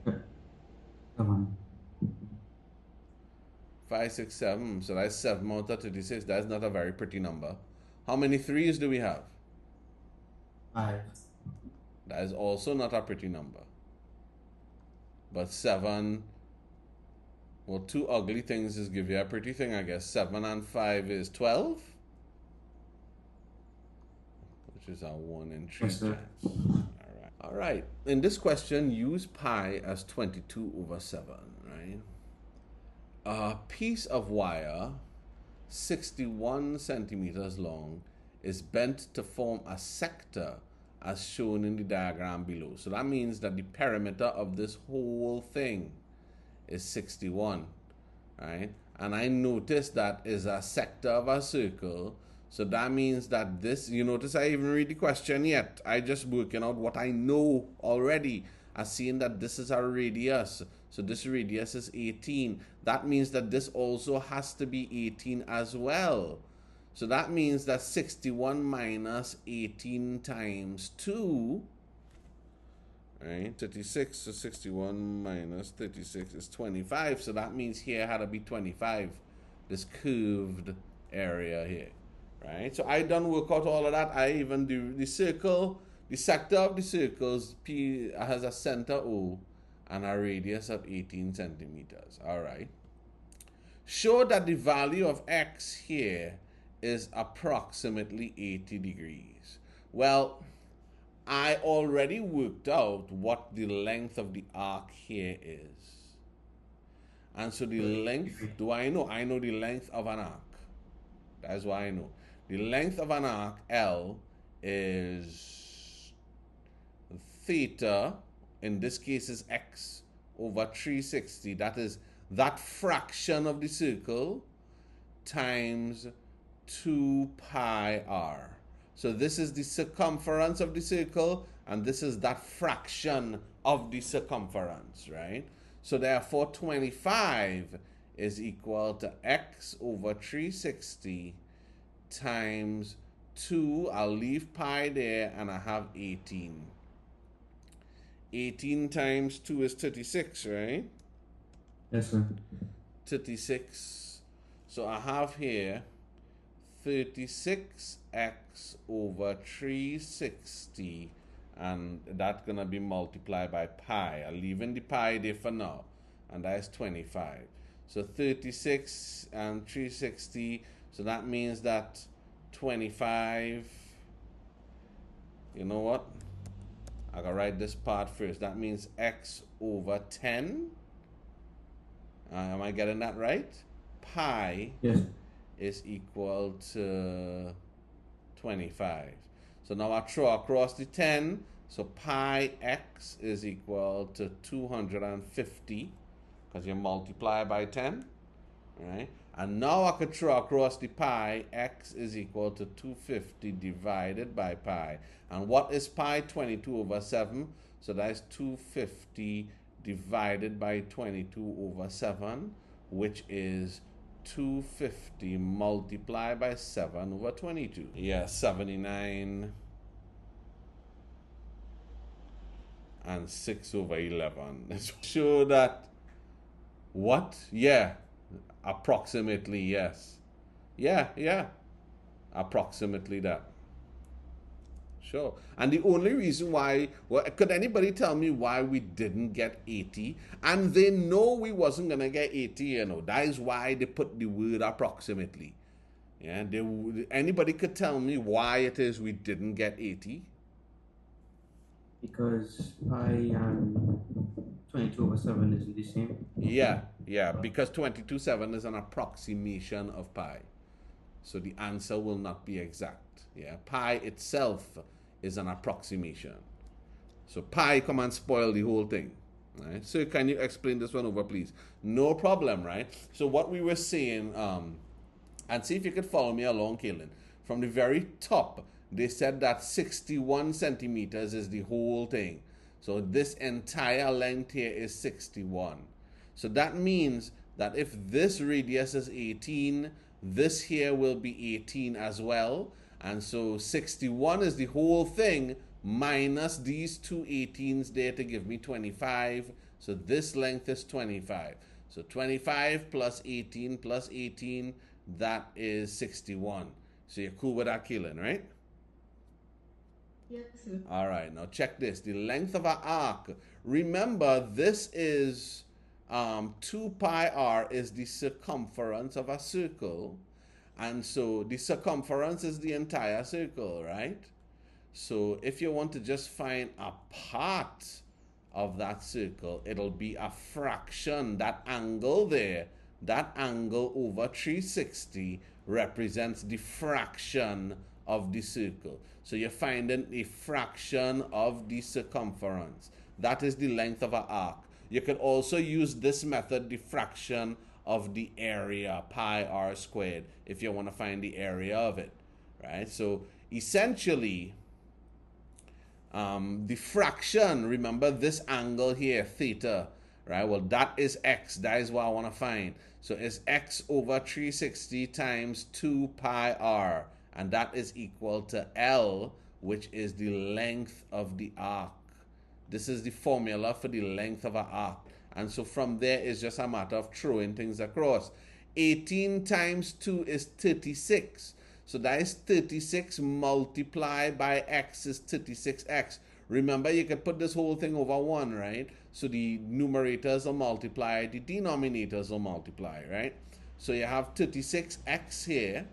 7. 5, 6, 7. So that's 7 out of 36. That's not a very pretty number. How many 3s do we have? 5. That is also not a pretty number. But 7, well, 2 ugly things is give you a pretty thing, I guess. 7 and 5 is 12, which is a 1 in 3 Yes, sir. chance. All right. In this question, use pi as 22/7, right? A piece of wire 61 centimeters long is bent to form a sector as shown in the diagram below. So that means that the perimeter of this whole thing is 61, right? And I notice that is a sector of a circle. So that means that this, you notice I even read the question yet. I just working out what I know already. I seen that this is a radius. So this radius is 18. That means that this also has to be 18 as well. So that means that 61 minus 18 times 2, right? 36, so 61 minus 36 is 25. So that means here had to be 25, this curved area here, right? So I done work out all of that. I even do the circle, the sector of the circles, P has a center O and a radius of 18 centimeters, all right? Show that the value of X here is approximately 80 degrees. Well, I already worked out what the length of the arc here is. And so the length, do I know? I know the length of an arc. That's why I know. The length of an arc, L, is theta, in this case is X, over 360. That is that fraction of the circle times 2 pi r. So this is the circumference of the circle, and this is that fraction of the circumference, right? So therefore 25 is equal to X over 360 times 2, I'll leave pi there, and I have 18. 18 times 2 is 36, right? Yes, sir. 36. So I have here 36x over 360, and that's going to be multiplied by pi. I'm leaving the pi there for now, and that's 25. So 36 and 360, so that means that 25, you know what? I gotta write this part first. That means x over 10. Am I getting that right? Pi Yes. is equal to 25. So now I throw across the 10. So pi x is equal to 250, because you multiply by 10, right? And now I could throw across the pi, x is equal to 250 divided by pi. And what is pi? 22/7. So that's 250 divided by 22/7, which is 250 multiplied by 7/22. Yeah, 79 and 6/11. Show that what? Yeah, approximately, yes. Yeah, approximately that. Sure. And the only reason why, well, could anybody tell me why we didn't get 80? And they know we wasn't going to get 80, you know. That is why they put the word approximately. Yeah, anybody could tell me why it is we didn't get 80? Because pi and 22/7 is the same. Yeah, because 22/7 is an approximation of pi. So the answer will not be exact. Yeah, pi itself is an approximation. So pi come and spoil the whole thing. Right? So can you explain this one over, please? No problem, right? So what we were saying, and see if you could follow me along, Kaylin. From the very top, they said that 61 centimeters is the whole thing. So this entire length here is 61. So that means that if this radius is 18, this here will be 18 as well. And so 61 is the whole thing minus these two 18s there to give me 25. So this length is 25. So 25 plus 18 plus 18, that is 61. So you're cool with that, Keelan, right? Yes, sir. All right, now check this. The length of our arc. Remember, this is 2 pi r is the circumference of a circle. And so the circumference is the entire circle, right? So if you want to just find a part of that circle, it'll be a fraction. That angle there, that angle over 360 represents the fraction of the circle. So you're finding a fraction of the circumference. That is the length of an arc. You could also use this method, the fraction of the area, pi r squared, if you want to find the area of it, right? So essentially, the fraction, remember this angle here, theta, right? Well, that is x. That is what I want to find. So it's x over 360 times 2 pi r, and that is equal to L, which is the length of the arc. This is the formula for the length of an arc. And so from there, it's just a matter of throwing things across. 18 times 2 is 36. So that is 36 multiplied by x is 36x. Remember, you can put this whole thing over 1, right? So the numerators will multiply, the denominators will multiply, right? So you have 36x here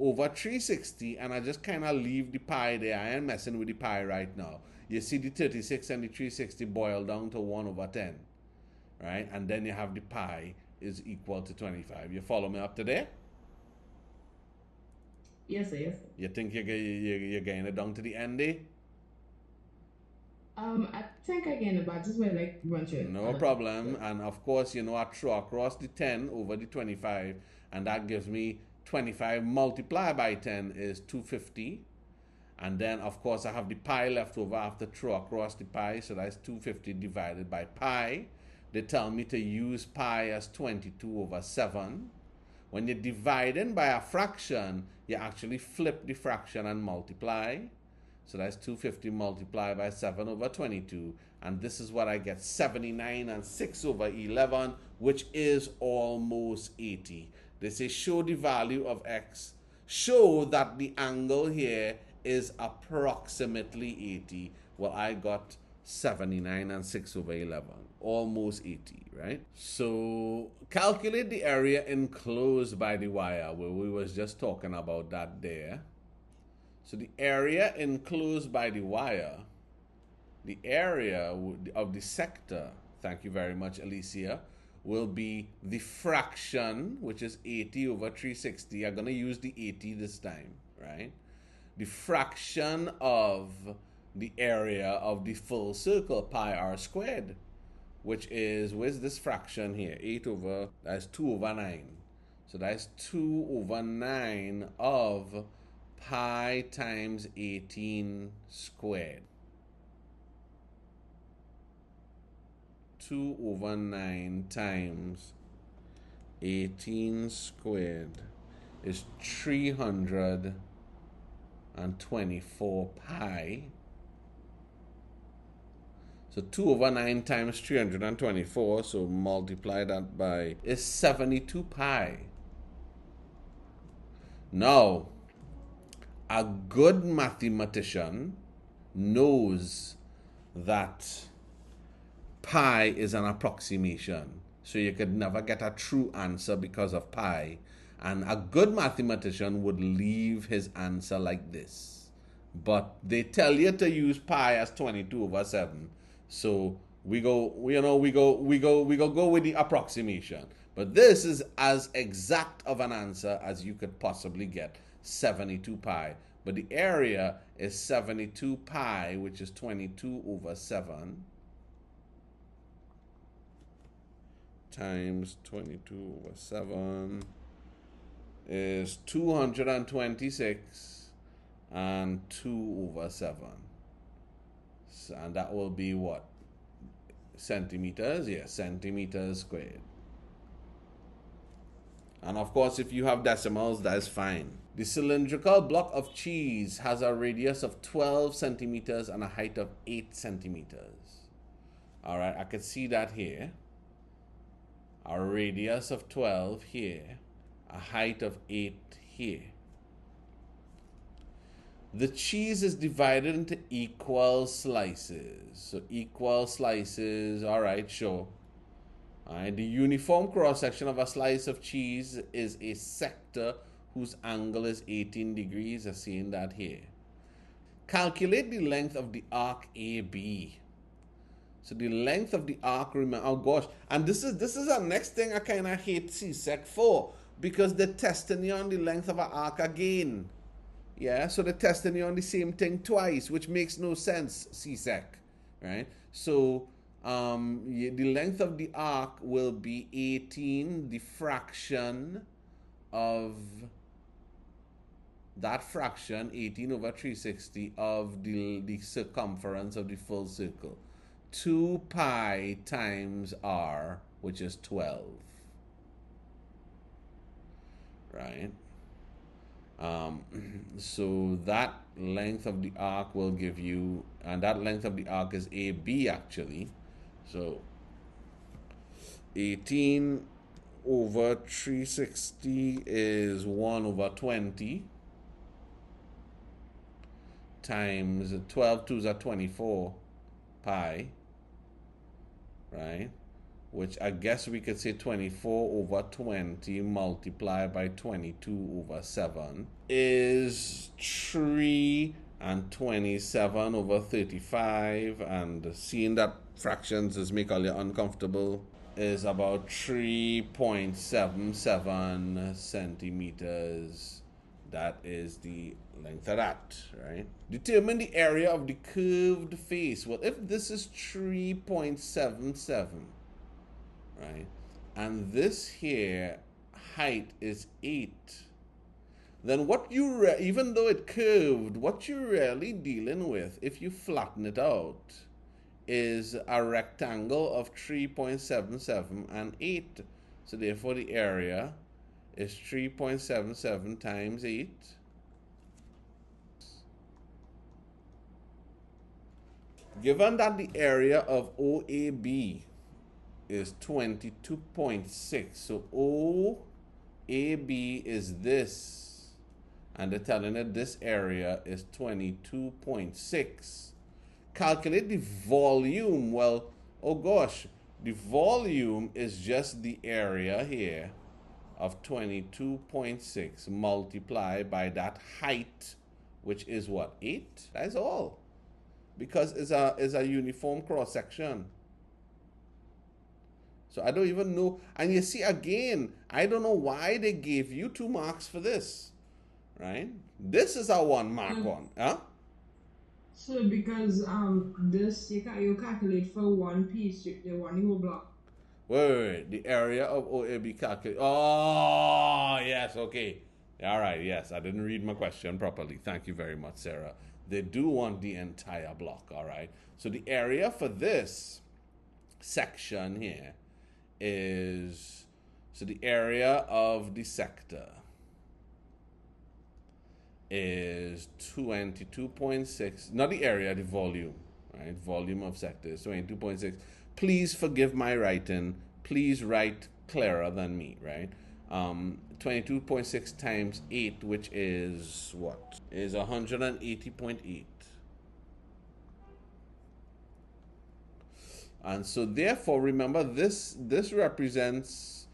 over 360, and I just kind of leave the pi there. I am messing with the pi right now. You see the 36 and the 360 boil down to 1 over 10, right? And then you have the pi is equal to 25. You follow me up to there? Yes, sir. Yes, sir. You think you're getting it down to the end there? I think I can, but I just want to like run through it. No problem. And of course, you know, I throw across the 10 over the 25, and that gives me 25 multiplied by 10 is 250. And then, of course, I have the pi left over after throw across the pi, so that's 250 divided by pi. They tell me to use pi as 22 over 7. When you're dividing by a fraction, you actually flip the fraction and multiply. So that's 250 multiplied by 7 over 22. And this is what I get, 79 and 6 over 11, which is almost 80. They say show the value of x. Show that the angle here is approximately 80. Well, I got 79 and 6 over 11, almost 80, right? So calculate the area enclosed by the wire. Well, we was just talking about that there. So the area enclosed by the wire, the area of the sector, thank you very much, Alicia, will be the fraction, which is 80 over 360. I'm going to use the 80 this time, right? The fraction of the area of the full circle, pi r squared, which is, where's this fraction here? 8 over, that's 2 over 9. So that's 2 over 9 of pi times 18 squared. 2 over 9 times 18 squared is 324 pi. So 2 over 9 times 324, so multiply that by, is 72 pi. Now, a good mathematician knows that pi is an approximation. So you could never get a true answer because of pi. And a good mathematician would leave his answer like this. But they tell you to use pi as 22 over 7. So we go with the approximation. But this is as exact of an answer as you could possibly get, 72 pi. But the area is 72 pi, which is 22 over 7, times 22 over 7 is 226 and 2 over 7. So, and that will be what? Centimeters? Yes, centimeters squared. And of course, if you have decimals, that is fine. The cylindrical block of cheese has a radius of 12 centimeters and a height of 8 centimeters. All right, I could see that here. A radius of 12 here, a height of 8 here. The cheese is divided into equal slices. So equal slices, all right, sure. All right, the uniform cross-section of a slice of cheese is a sector whose angle is 18 degrees. I'm seeing that here. Calculate the length of the arc AB. So the length of the arc, remember, oh gosh, and this is the next thing I kind of hate CSEC for, because they're testing you on the length of an arc again. Yeah, so they're testing you on the same thing twice, which makes no sense, CSEC, right? So the length of the arc will be 18, the fraction of that fraction, 18 over 360 of the circumference of the full circle. 2 pi times r, which is 12, right? So that length of the arc will give you, and that length of the arc is AB actually. So 18 over 360 is 1 over 20 times 12 twos are 24 pi, right? Which I guess we could say 24 over 20 multiplied by 22 over 7 is 3 and 27 over 35. And seeing that fractions is make all you uncomfortable is about 3.77 centimeters. That is the length of that, right? Determine the area of the curved face. Well, if this is 3.77, right, and this here height is 8, then what you even though it curved, what you're really dealing with, if you flatten it out, is a rectangle of 3.77 and 8. So therefore the area is 3.77 times 8. Given that the area of OAB is 22.6, so OAB is this, and they're telling it this area is 22.6. Calculate the volume. Well, oh gosh, the volume is just the area here of 22.6 multiplied by that height, which is what, 8? That's all, because it's a uniform cross section. So I don't even know, and you see again, I don't know why they gave you 2 marks for this, right? This is a 1 mark one, huh? So because this you calculate for one piece, the one you will block. Wait, the area of OAB calculate. Oh, yes, okay. All right, yes, I didn't read my question properly. Thank you very much, Sarah. They do want the entire block, all right? So the area for this section here is, so the area of the sector is 22.6, not the area, the volume, right? Volume of sector is 22.6. Please forgive my writing. Please write clearer than me, right? 22.6 times 8, which is what? Is 180.8. And so therefore, remember this represents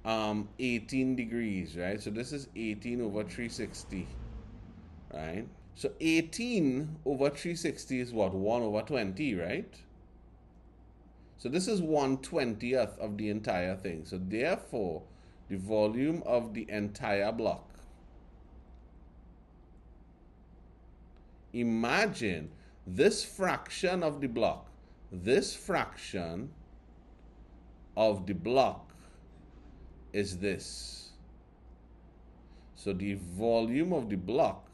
18 degrees, right? So this is 18 over 360, right? So 18 over 360 is what? 1 over 20, right? So this is 1/20th of the entire thing. So therefore, the volume of the entire block. Imagine this fraction of the block. This fraction of the block is this. So the volume of the block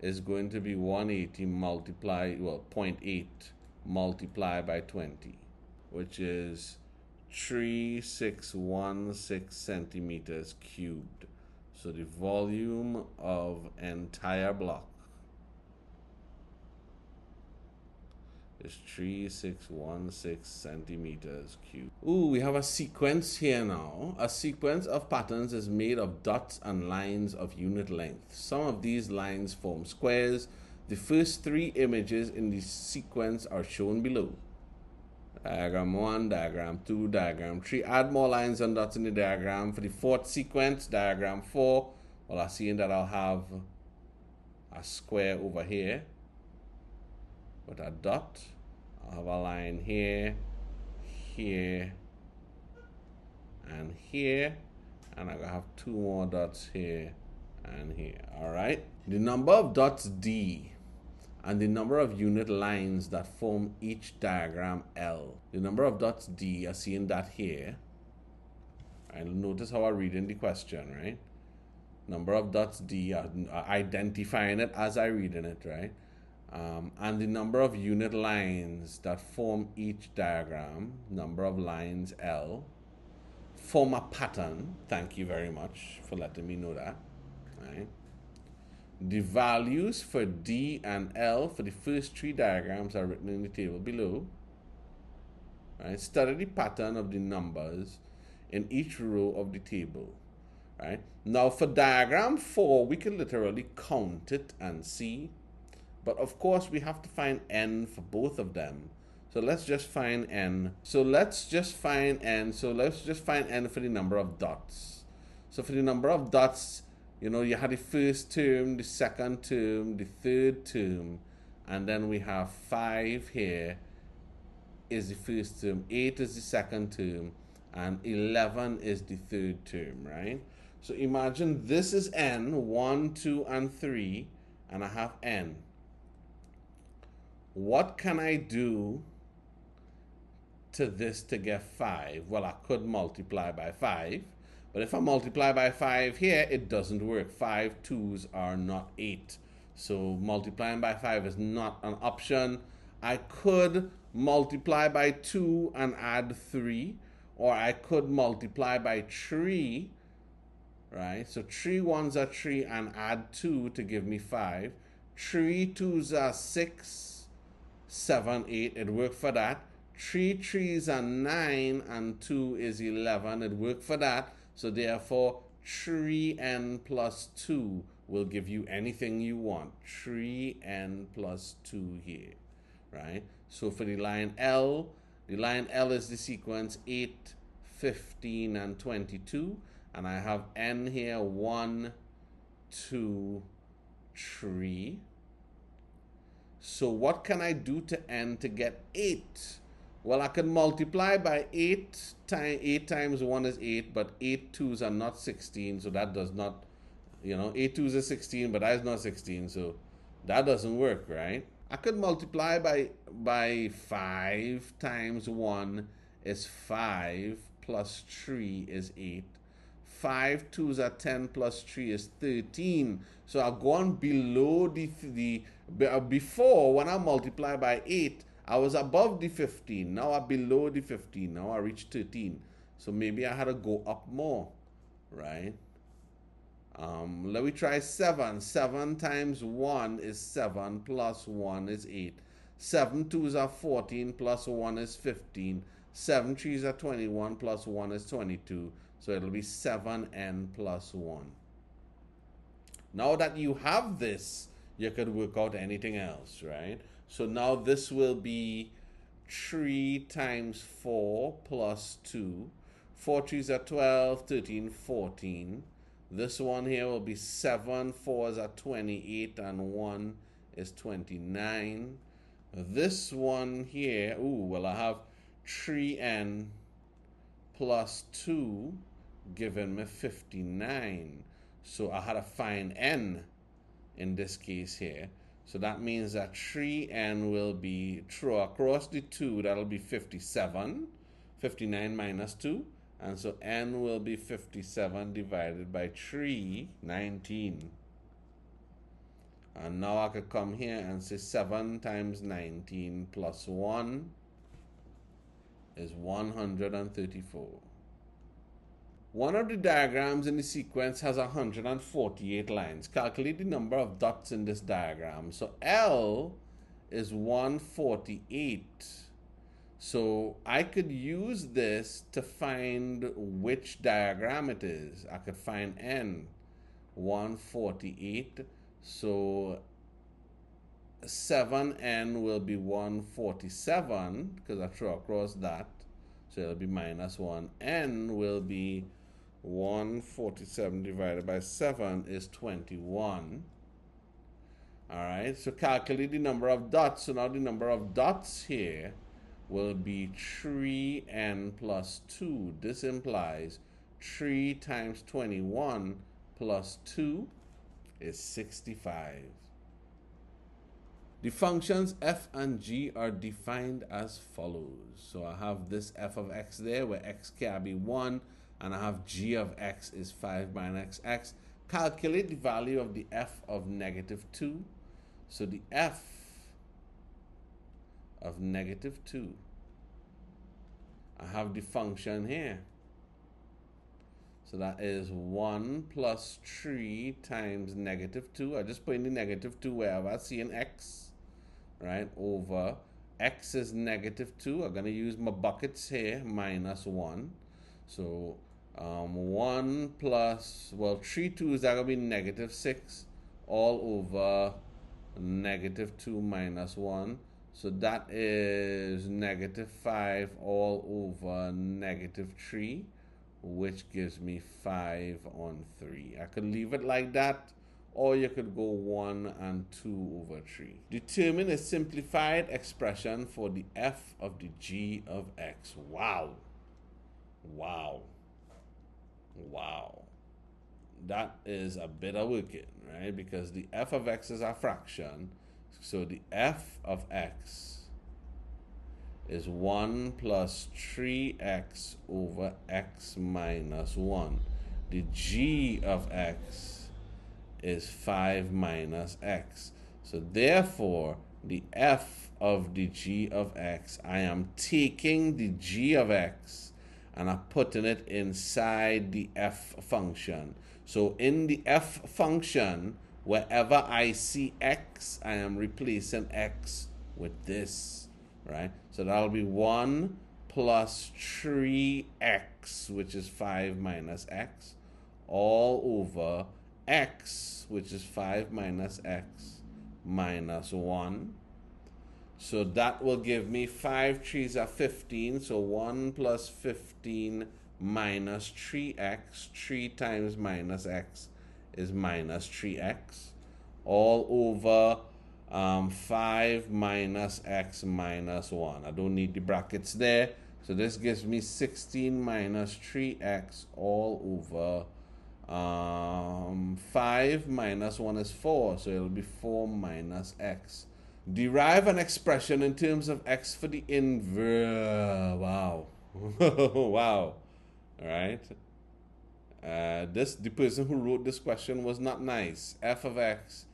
is going to be 180 multiplied, well, 0.8 multiplied by 20, which is 3616 centimeters cubed. So the volume of entire block is 3616 centimeters cubed. Ooh, we have a sequence here now. A sequence of patterns is made of dots and lines of unit length. Some of these lines form squares. The first three images in the sequence are shown below. Diagram 1, diagram 2, diagram 3. Add more lines and dots in the diagram. For the fourth sequence, diagram 4, well, I see that I'll have a square over here with a dot. I'll have a line here, here, and here. And I'll have two more dots here and here. All right. The number of dots D and the number of unit lines that form each diagram L. The number of dots D, I see in that here. And notice how I read in the question, right? Number of dots D, identifying it as I read in it, right? And the number of unit lines that form each diagram, number of lines L, form a pattern. Thank you very much for letting me know that, right? The values for D and L for the first three diagrams are written in the table below. Right? Study the pattern of the numbers in each row of the table. Right? Now for diagram 4, we can literally count it and see. But of course, we have to find n for both of them. So let's just find n. So let's just find n. So let's just find n for the number of dots. So for the number of dots, you know, you had the first term, the second term, the third term, and then we have 5 here is the first term, 8 is the second term, and 11 is the third term, right? So imagine this is n, 1, 2, and 3, and I have n. What can I do to this to get 5? Well, I could multiply by 5. But if I multiply by 5 here, it doesn't work. 5 2s are not 8. So multiplying by 5 is not an option. I could multiply by 2 and add 3. Or I could multiply by 3. Right? So 3 1s are 3 and add 2 to give me 5. 3 2s are 6, 7, 8. It worked for that. 3 3s are 9 and 2 is 11. It worked for that. So therefore, 3n plus 2 will give you anything you want. 3n plus 2 here, right? So for the line L is the sequence 8, 15, and 22. And I have n here, 1, 2, 3. So what can I do to n to get 8? Well, I can multiply by 8 times 1 is 8, but 8 2s are not 16, so that does not, 8 2s is 16, but that is not 16, so that doesn't work, right? I could multiply by 5 times 1 is 5, plus 3 is 8. 5 2s are 10, plus 3 is 13. So I've gone below before, when I multiply by 8, I was above the 15. Now I'm below the 15. Now I reached 13. So maybe I had to go up more, right? Let me try 7. 7 times 1 is 7, plus 1 is 8. 7 2s are 14, plus 1 is 15. 7 3s are 21, plus 1 is 22. So it'll be 7n plus 1. Now that you have this, you could work out anything else, right? So now this will be 3 times 4 plus 2. 4 3s are 12, 13, 14. This one here will be 7 4s are 28, and 1 is 29. This one here, well, I have 3n plus 2 giving me 59. So I had to find n in this case here. So that means that 3n will be, throw across the 2, that'll be 57. 59 minus 2. And so n will be 57 divided by 3, 19. And now I could come here and say 7 times 19 plus 1 is 134. One of the diagrams in the sequence has 148 lines. Calculate the number of dots in this diagram. So L is 148. So I could use this to find which diagram it is. I could find N, 148. So 7N will be 147 because I throw across that. So it'll be minus 1. N will be 147 divided by 7 is 21. All right, so calculate the number of dots. So now the number of dots here will be 3n plus 2. This implies 3 times 21 plus 2 is 65. The functions f and g are defined as follows. So I have this f of x there where x can be 1, and I have g of x is 5 minus x. Calculate the value of the f of negative 2. So the f of negative 2. I have the function here. So that is 1 plus 3 times negative 2. I just put in the negative 2 wherever I see an x, right? Over x is negative 2. I'm going to use my buckets here, minus 1. So 1 plus, well, 3 2's are going to be negative 6 all over negative 2 minus 1. So that is negative 5 all over negative 3, which gives me 5 on 3. I could leave it like that, or you could go 1 and 2 over 3. Determine a simplified expression for the f of the g of x. Wow. Wow. Wow. That is a bit of working, right? Because the f of x is a fraction. So the f of x is 1 plus 3x over x minus 1. The g of x is 5 minus x. So therefore, the f of the g of x, I am taking the g of x and I'm putting it inside the f function. So in the f function, wherever I see x, I am replacing x with this, right? So that'll be 1 plus 3x, which is 5 minus x, all over x, which is 5 minus x, minus 1. So that will give me 5 3's are 15. So 1 plus 15 minus 3x. 3 times minus x is minus 3x. All over 5 minus x minus 1. I don't need the brackets there. So this gives me 16 minus 3x all over 5 minus 1 is 4. So it'll be 4 minus x. Derive an expression in terms of x for the inverse. Wow. Wow. All right. The person who wrote this question was not nice. F of x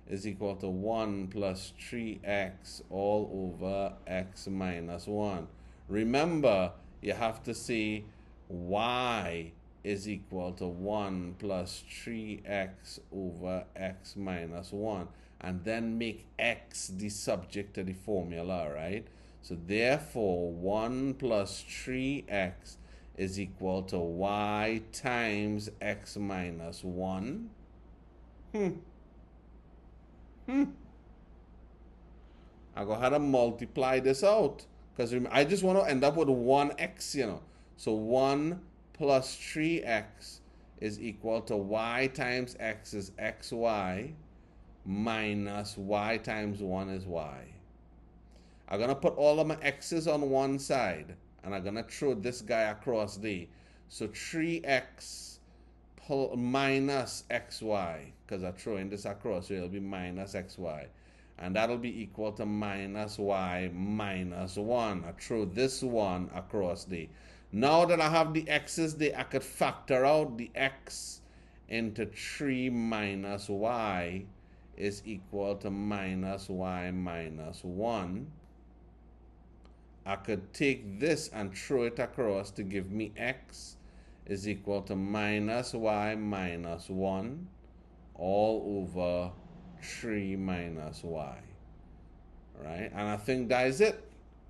is equal to 1 plus 3x all over x minus 1. Remember, you have to say y is equal to 1 plus 3x over x minus 1. And then make x the subject to the formula, right? So therefore, 1 plus 3x is equal to y times x minus 1. I go ahead and multiply this out, because I just want to end up with 1x, you know. So 1 plus 3x is equal to y times x is xy minus y times 1 is y. I'm going to put all of my x's on one side, and I'm going to throw this guy across there. So 3x minus xy, because I'm throwing this across, so it'll be minus xy. And that'll be equal to minus y minus 1. I throw this one across there. Now that I have the x's there, I could factor out the x into 3 minus y is equal to minus y minus 1. I could take this and throw it across to give me x is equal to minus y minus 1 all over 3 minus y. Right? And I think that is it.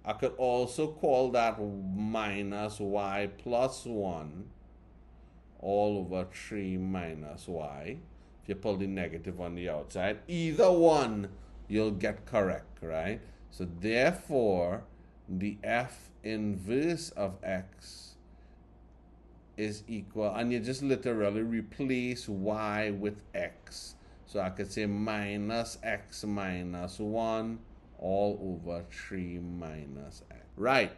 I could also call that minus y plus 1 all over 3 minus y. If you pull the negative on the outside, either one you'll get correct, right? So therefore, the f inverse of x is equal, and you just literally replace y with x. So I could say minus x minus 1 all over 3 minus x. Right.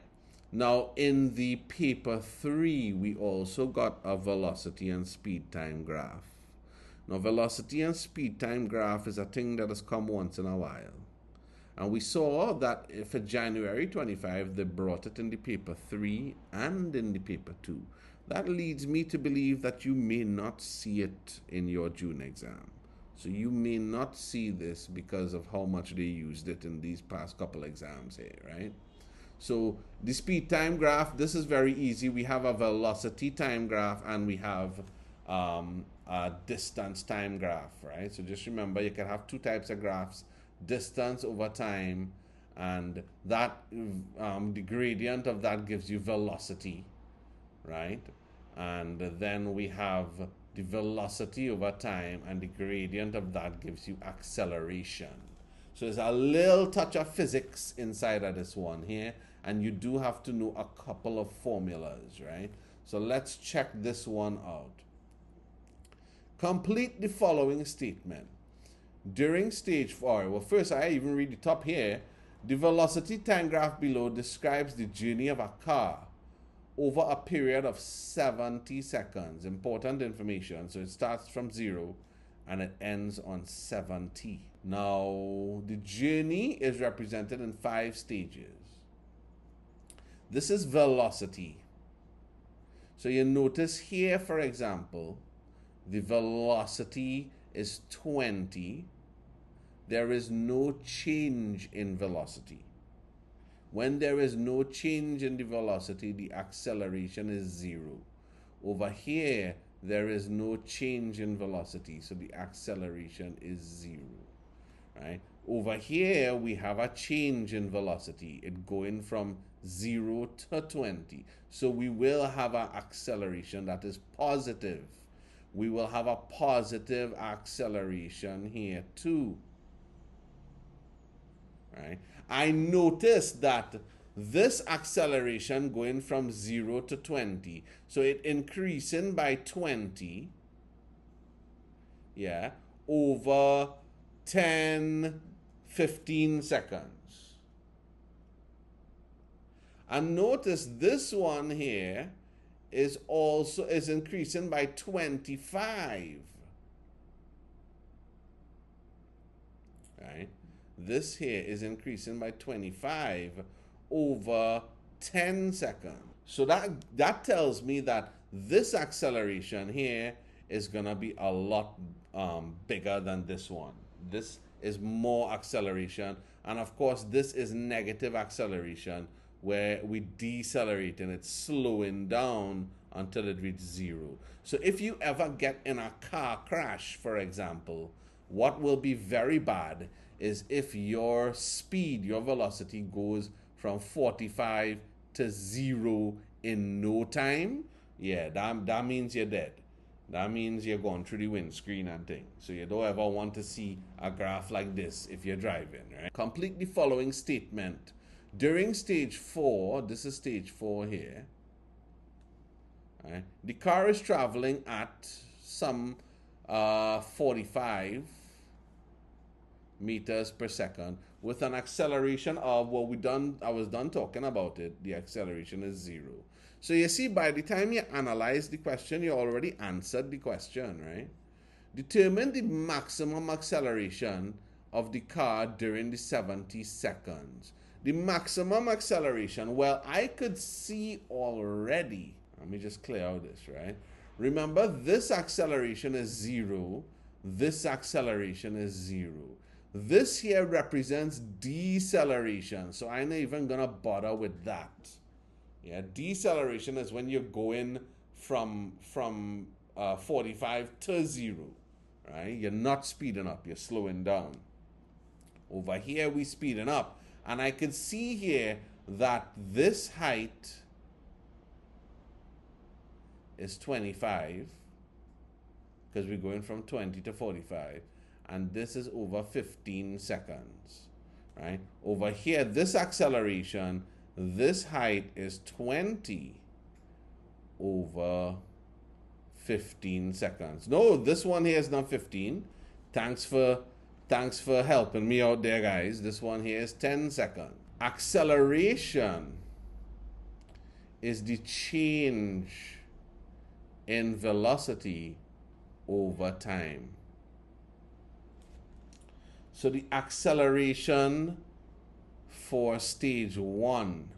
Now, in the paper 3, we also got a velocity and speed time graph. Now, velocity and speed time graph is a thing that has come once in a while. And we saw that for January 25, they brought it in the paper 3 and in the paper 2. That leads me to believe that you may not see it in your June exam. So you may not see this because of how much they used it in these past couple exams here, right? So the speed time graph, this is very easy. We have a velocity time graph and we have a distance time graph, right? So just remember, you can have two types of graphs, distance over time, and that the gradient of that gives you velocity, right? And then we have the velocity over time, and the gradient of that gives you acceleration. So there's a little touch of physics inside of this one here, and you do have to know a couple of formulas, right? So let's check this one out. Complete the following statement. During stage 4, well, first I even read the top here. The velocity time graph below describes the journey of a car over a period of 70 seconds. Important information. So it starts from 0 and it ends on 70. Now, the journey is represented in 5 stages. This is velocity. So you notice here, for example, the velocity is 20. There is no change in velocity. When there is no change in the velocity, the acceleration is 0. Over here, there is no change in velocity, so the acceleration is 0. Right? Over here, we have a change in velocity. It going from 0 to 20. So we will have an acceleration that is positive. We will have a positive acceleration here too. Right? I noticed that this acceleration going from 0 to 20, so it increasing by 20, yeah, over 10, 15 seconds. And notice this one here is increasing by 25. Right? This here is increasing by 25 over 10 seconds. So that tells me that this acceleration here is going to be a lot bigger than this one. This is more acceleration. And of course, this is negative acceleration where we decelerate and it's slowing down until it reaches 0. So if you ever get in a car crash, for example, what will be very bad is if your speed, your velocity goes from 45 to 0 in no time. Yeah, that means you're dead. That means you're going through the windscreen and things. So you don't ever want to see a graph like this if you're driving, right? Complete the following statement. During stage 4, this is stage 4 here, right? The car is traveling at some 45 meters per second with an acceleration of I was done talking about it. The acceleration is 0. So you see, by the time you analyze the question, you already answered the question, right? Determine the maximum acceleration of the car during the 70 seconds. The maximum acceleration, well, I could see already. Let me just clear out this, right? Remember, this acceleration is 0. This acceleration is 0. This here represents deceleration, so I'm not even gonna bother with that. Yeah, deceleration is when you're going from 45 to 0, right? You're not speeding up, you're slowing down. Over here, we speeding up. And I can see here that this height is 25, because we're going from 20 to 45. And this is over 15 seconds, right? Over here, this acceleration, this height is 20 over 15 seconds. No, this one here is not 15. Thanks for helping me out there, guys. This one here is 10 seconds. Acceleration is the change in velocity over time. So the acceleration for stage 1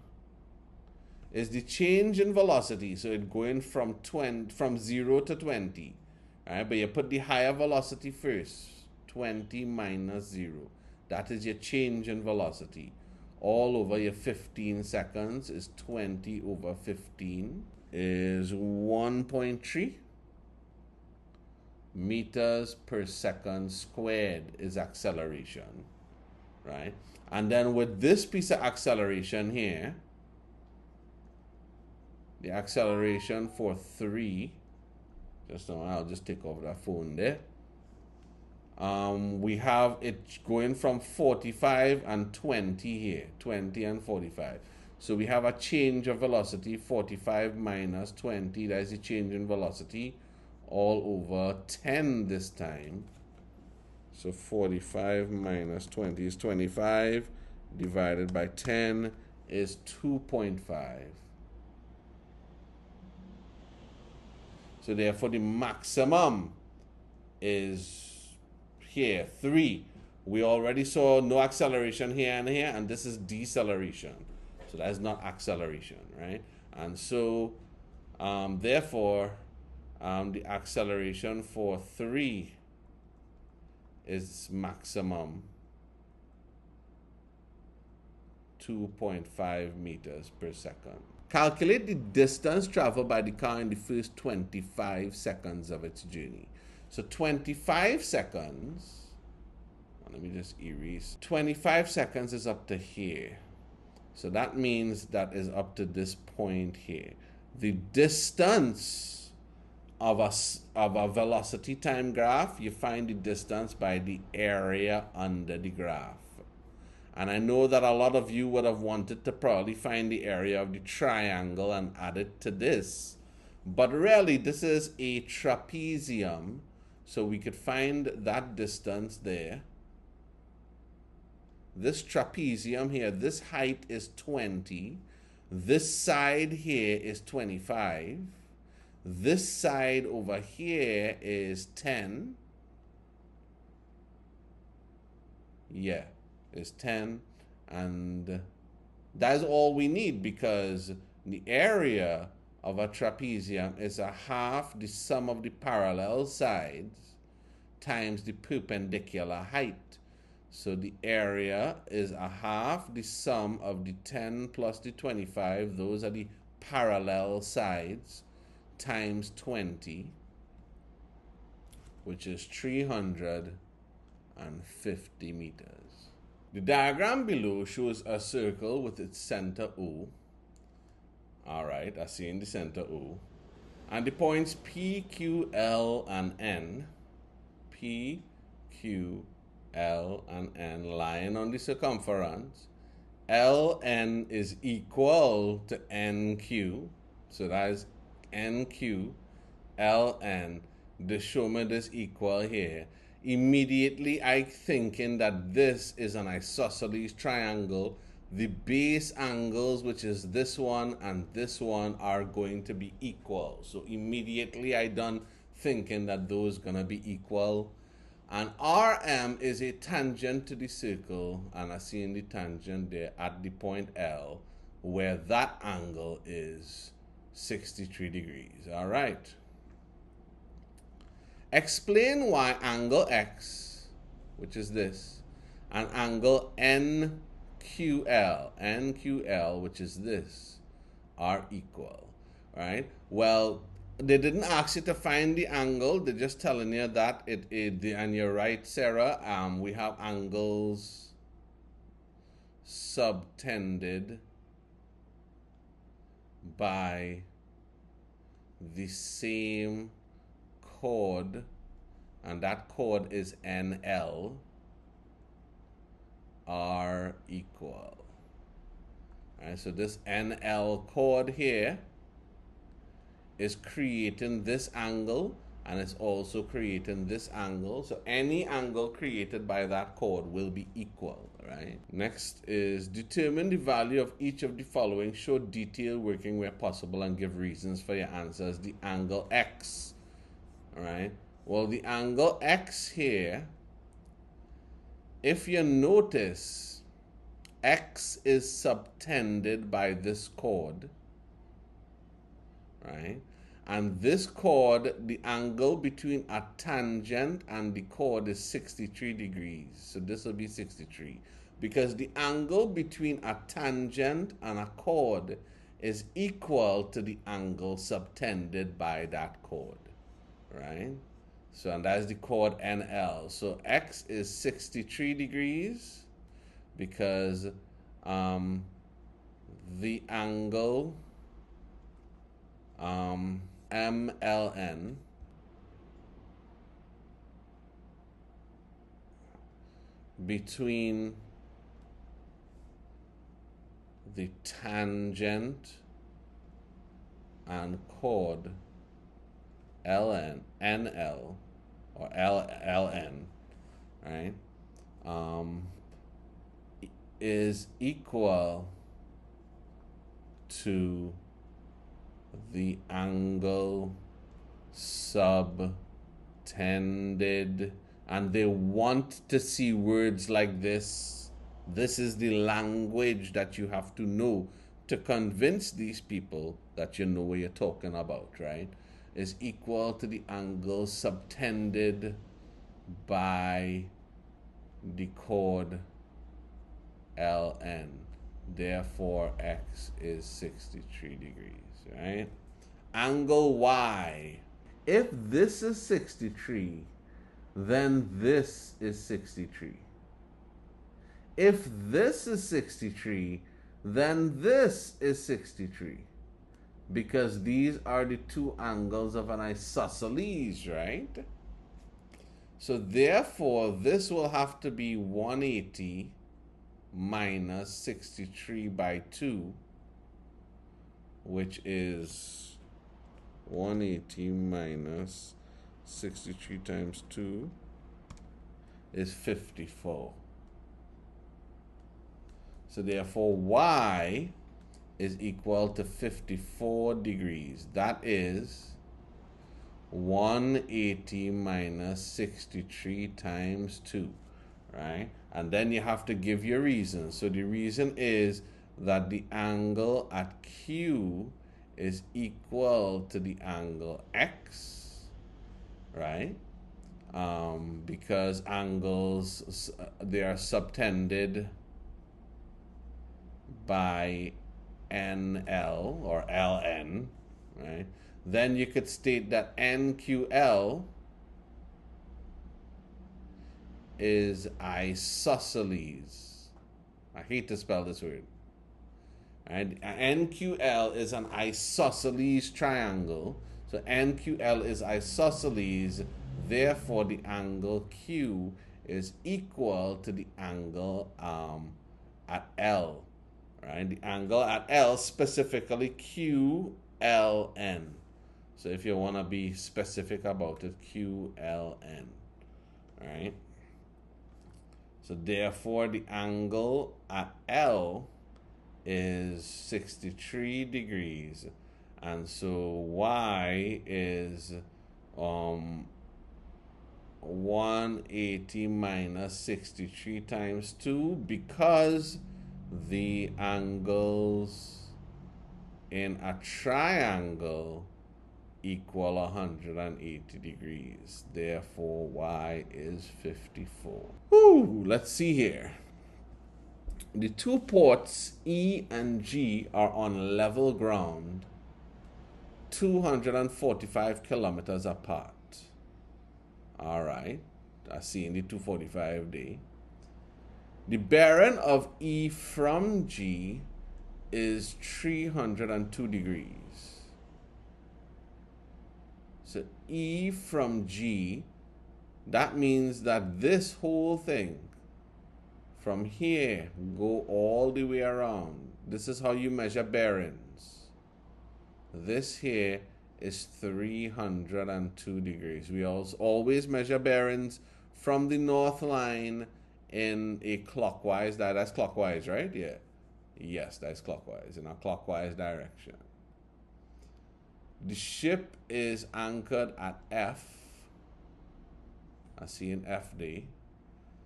is the change in velocity. So it's going from 0 to 20. Right? But you put the higher velocity first. 20 minus 0. That is your change in velocity. All over your 15 seconds is 20 over 15 is 1.3 meters per second squared is acceleration, right? And then with this piece of acceleration here, the acceleration for 3, just now, I'll just take off that phone there. We have it going from 45 and 20 here, 20 and 45. So we have a change of velocity, 45 minus 20, that is the change in velocity, all over 10 this time. So 45 minus 20 is 25, divided by 10 is 2.5. So therefore the maximum is here, 3. We already saw no acceleration here and here, and this is deceleration. So that is not acceleration, right? And so therefore the acceleration for 3 is maximum 2.5 meters per second. Calculate the distance traveled by the car in the first 25 seconds of its journey. So 25 seconds, let me just erase. 25 seconds is up to here. So that means that is up to this point here. The distance of a velocity time graph, you find the distance by the area under the graph. And I know that a lot of you would have wanted to probably find the area of the triangle and add it to this. But really, this is a trapezium. So we could find that distance there. This trapezium here, this height is 20. This side here is 25. This side over here is 10. Yeah, is 10. And that's all we need, because the area of a trapezium is a half the sum of the parallel sides times the perpendicular height. So the area is a half the sum of the 10 plus the 25, those are the parallel sides, times 20, which is 350 meters. The diagram below shows a circle with its center O. All right, I see in the center O. And the points P, Q, L, and N. P, Q, L, and N lying on the circumference. Ln is equal to NQ. So that is NQ, Ln. They show me this equal here. Immediately I thinking that this is an isosceles triangle. The base angles, which is this one and this one, are going to be equal. So immediately I done thinking that those gonna be equal. And RM is a tangent to the circle, and I see in the tangent there at the point L, where that angle is 63 degrees. All right. Explain why angle X, which is this, and angle NQL, which is this, are equal, right? Well, they didn't ask you to find the angle. They're just telling you that and you're right, Sarah. We have angles subtended by the same chord, and that chord is NL, are equal. All right, so this NL chord here is creating this angle, and it's also creating this angle. So any angle created by that chord will be equal, right? Next is determine the value of each of the following. Show detail working where possible and give reasons for your answers. The angle X, all right? Well, the angle X here, if you notice, X is subtended by this chord, right? And this chord, the angle between a tangent and the chord is 63 degrees. So this will be 63. Because the angle between a tangent and a chord is equal to the angle subtended by that chord, right? So, and that's the chord NL. So X is 63 degrees because the angle MLN between the tangent and chord NL or LN, right, is equal to the angle subtended, and they want to see words like this. This is the language that you have to know to convince these people that you know what you're talking about, right? Is equal to the angle subtended by the chord LN. Therefore, X is 63 degrees, right? Angle Y. If this is 63, then this is 63. If this is 63, then this is 63. Because these are the two angles of an isosceles, right? So therefore, this will have to be 180 minus 63 by 2, which is 180 minus 63 times 2 is 54. So therefore, Y is equal to 54 degrees. That is 180 minus 63 times 2, right? And then you have to give your reason. So the reason is that the angle at Q is equal to the angle X, right? Because angles, they are subtended by NL or LN, right? Then you could state that NQL is isosceles. I hate to spell this word. And NQL is an isosceles triangle. So NQL is isosceles. Therefore, the angle Q is equal to the angle at L. Right? The angle at L, specifically QLN. So if you want to be specific about it, QLN. Right? So therefore, the angle at L is 63 degrees. And so Y is 180 minus 63 times 2, because the angles in a triangle equal 180 degrees. Therefore, y is 54. Woo, let's see here. The two ports E and G are on level ground, 245 kilometers apart. All right, I see in the 245 day. The bearing of E from G is 302 degrees. So E from G, that means that this whole thing from here go all the way around. This is how you measure bearings. This here is 302 degrees. We always measure bearings from the north line in a clockwise, that's clockwise, right? Yeah. Yes, that's clockwise, in a clockwise direction. The ship is anchored at F. I see an F day.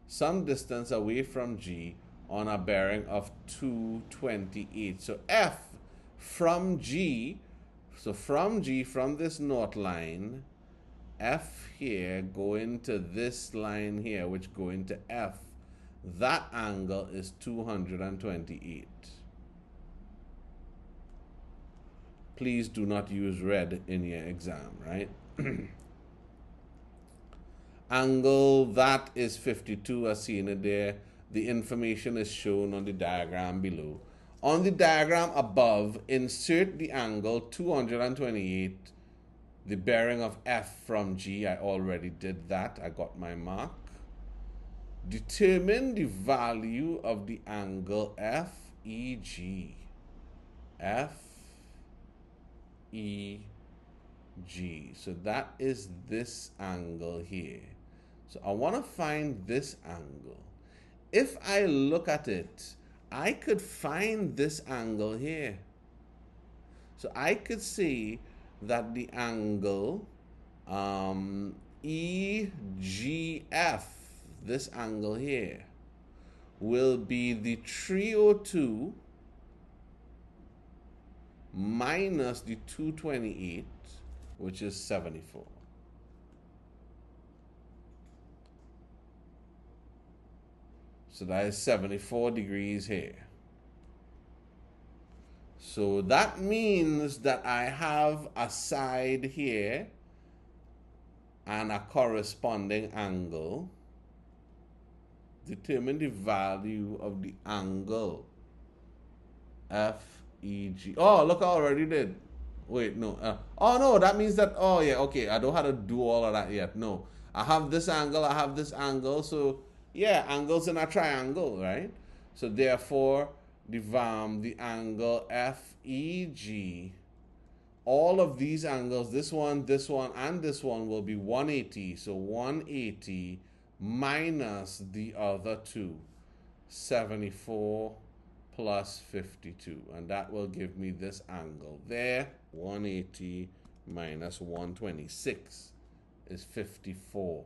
Some distance away from G on a bearing of 228. So F from G, from this north line, F here going to this line here, which go into F, that angle is 228. Please do not use red in your exam, right? Angle, that is 52, as seen it there. The information is shown on the diagram below. On the diagram above, insert the angle 228, the bearing of F from G. I already did that. I got my mark. Determine the value of the angle FEG. FEG. So that is this angle here. So I want to find this angle. If I look at it, I could find this angle here. So I could see that the angle EGF, this angle here, will be the 302 minus the 228, which is 74. So that is 74 degrees here. So that means that I have a side here and a corresponding angle. Determine the value of the angle FEG. Oh, look, I already did. Wait, no. Oh, no, that means that, oh, yeah, okay. I don't have to do all of that yet. No. I have this angle, I have this angle. So, yeah, angles in a triangle, right? So, therefore, the angle FEG, all of these angles, this one, and this one will be 180. So, 180 minus the other two, 74 plus 52, and that will give me this angle there. 180 minus 126 is 54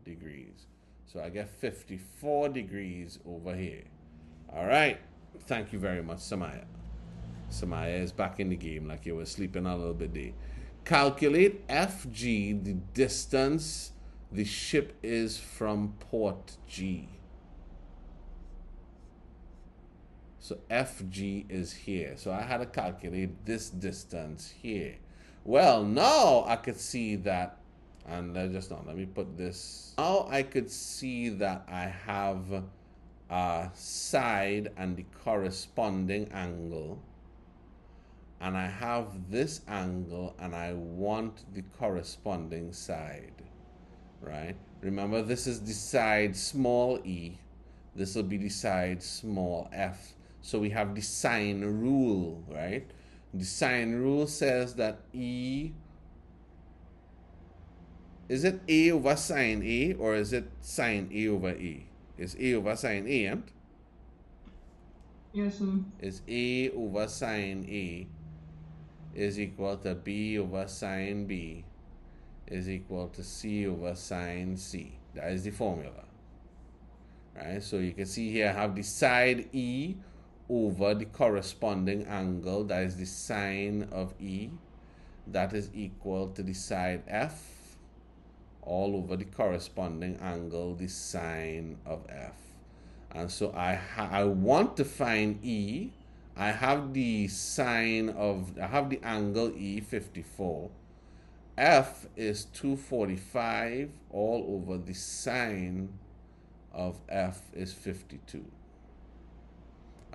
degrees. So I get 54 degrees over here. All right, thank you very much, Samaya. Samaya is back in the game, like you were sleeping a little bit there. Calculate FG, the distance the ship is from port G. So FG is here. So I had to calculate this distance here. Well, now I could see that, and let me put this. Now I could see that I have a side and the corresponding angle. And I have this angle and I want the corresponding side, right? Remember, this is the side small e. This will be the side small f. So we have the sine rule, right? The sine rule says that E, is it A over sine A or is it sine A over A? It's A over sine A, and Yes, sir. it's A over sine A is equal to B over sine B is equal to C over sine C. That is the formula, right? So you can see here I have the side E over the corresponding angle, that is the sine of E. that is equal to the side f all over the corresponding angle, the sine of f. And so I want to find E. I have the I have the angle E, 54. F is 245 all over the sine of f is 52.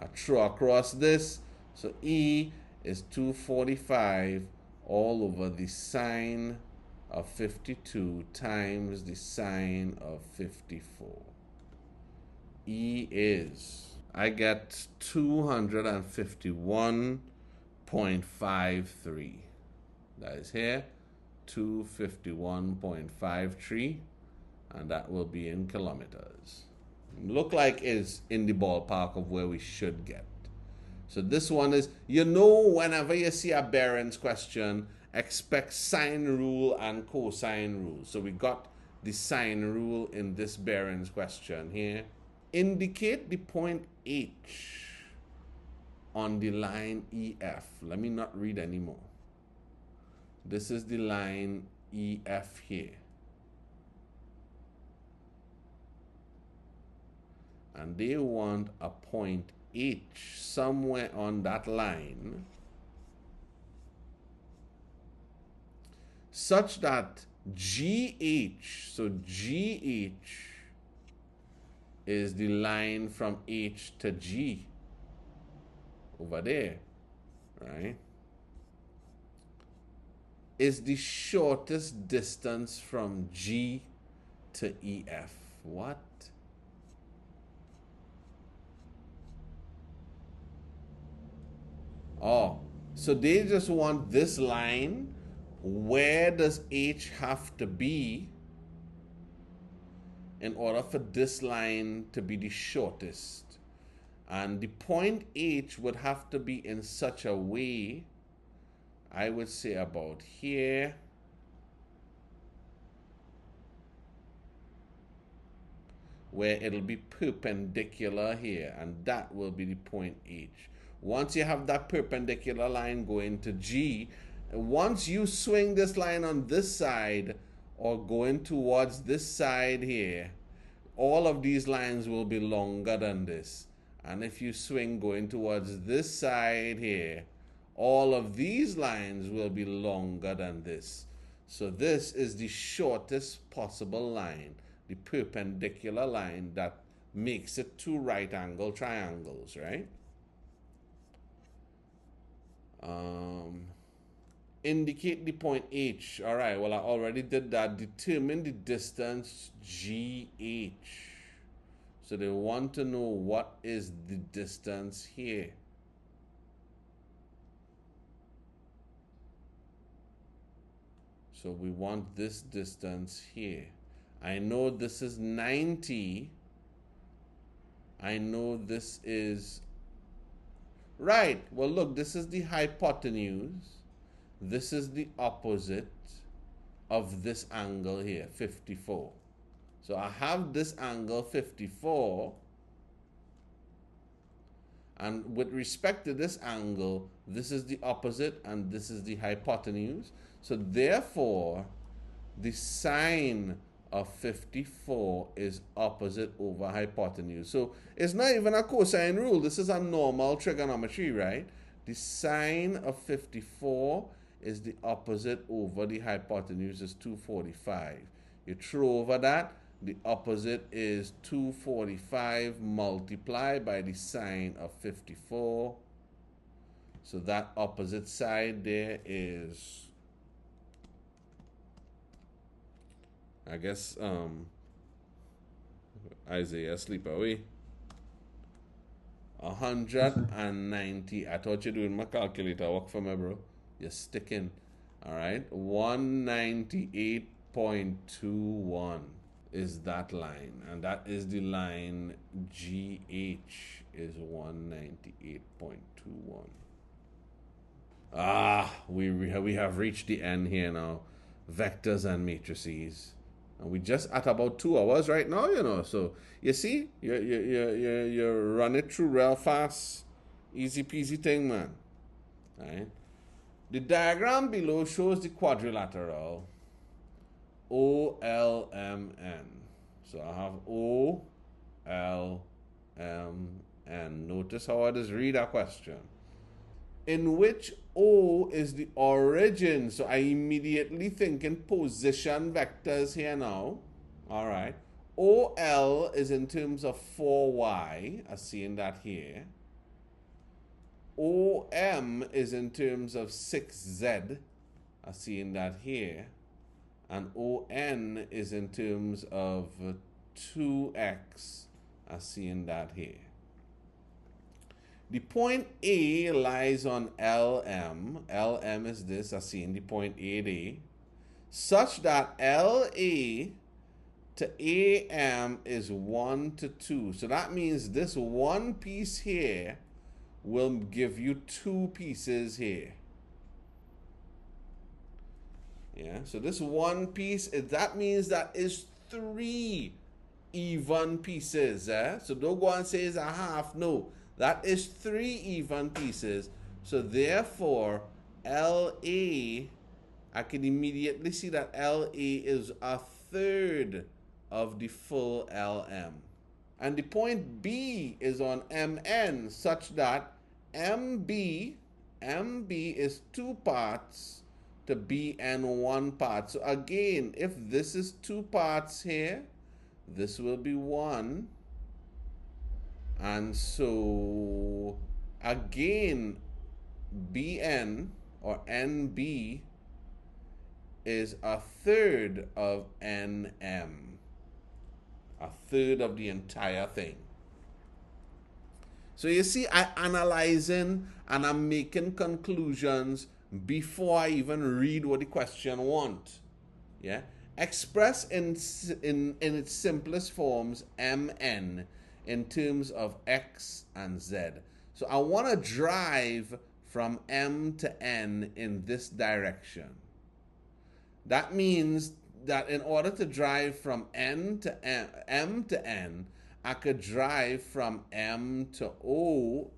I throw across this, so E is 245 all over the sine of 52 times the sine of 54. E is, I get 251.53. That is here, 251.53, and that will be in kilometers. Look like is in the ballpark of where we should get. So this one is, whenever you see a Barron's question, expect sine rule and cosine rule. So we got the sine rule in this Barron's question here. Indicate the point H on the line EF. Let me not read anymore. This is the line EF here. And they want a point H somewhere on that line such that GH, so GH is the line from H to G over there, right? Is the shortest distance from G to EF. What? Oh, so they just want this line. Where does H have to be in order for this line to be the shortest? And the point H would have to be in such a way, I would say about here, where it'll be perpendicular here, and that will be the point H. Once you have that perpendicular line going to G, once you swing this line on this side or going towards this side here, all of these lines will be longer than this. And if you swing going towards this side here, all of these lines will be longer than this. So this is the shortest possible line, the perpendicular line that makes it two right angle triangles, right? Indicate the point H. All right, well, I already did that. Determine the distance GH. So they want to know what is the distance here. So we want this distance here. I know this is 90. I know this is, right, well look, this is the hypotenuse. This is the opposite of this angle here, 54. So I have this angle 54, and with respect to this angle, this is the opposite and this is the hypotenuse. So therefore, the sine of 54 is opposite over hypotenuse. So it's not even a cosine rule. This is a normal trigonometry, right? The sine of 54 is the opposite over the hypotenuse is 245. You throw over that, the opposite is 245 multiplied by the sine of 54. So that opposite side there is, I guess, Isaiah, sleep away. 190. I thought you were doing my calculator. Work for me, bro. You're sticking. All right. 198.21 is that line. And that is the line GH is 198.21. We have reached the end here now. Vectors and matrices. And we just at about 2 hours right now, So you see, you run it through real fast, easy peasy thing, man. All right. The diagram below shows the quadrilateral OLMN. So I have OLMN. Notice how I just read that question. In which O is the origin. So I immediately think in position vectors here now. All right. OL is in terms of 4y. I'm seeing that here. OM is in terms of 6z. I'm seeing that here. And ON is in terms of 2x. I'm seeing that here. The point A lies on LM. LM is this, I see in the point A, such that LA to AM is 1 to 2. So that means this one piece here will give you two pieces here. Yeah, so this one piece, that means that is 3 even pieces. So don't go and say it's a half. No. That is 3 even pieces. So therefore, LA, I can immediately see that LA is a third of the full LM. And the point B is on MN, such that MB is 2 parts to BN 1 part. So again, if this is 2 parts here, this will be 1. And so, again, BN or NB is a third of NM. A third of the entire thing. So you see, I'm analyzing and I'm making conclusions before I even read what the question wants. Yeah? Express in its simplest forms, MN, in terms of X and Z. So I want to drive from M to N in this direction. That means that in order to drive from M to N, I could drive from M to O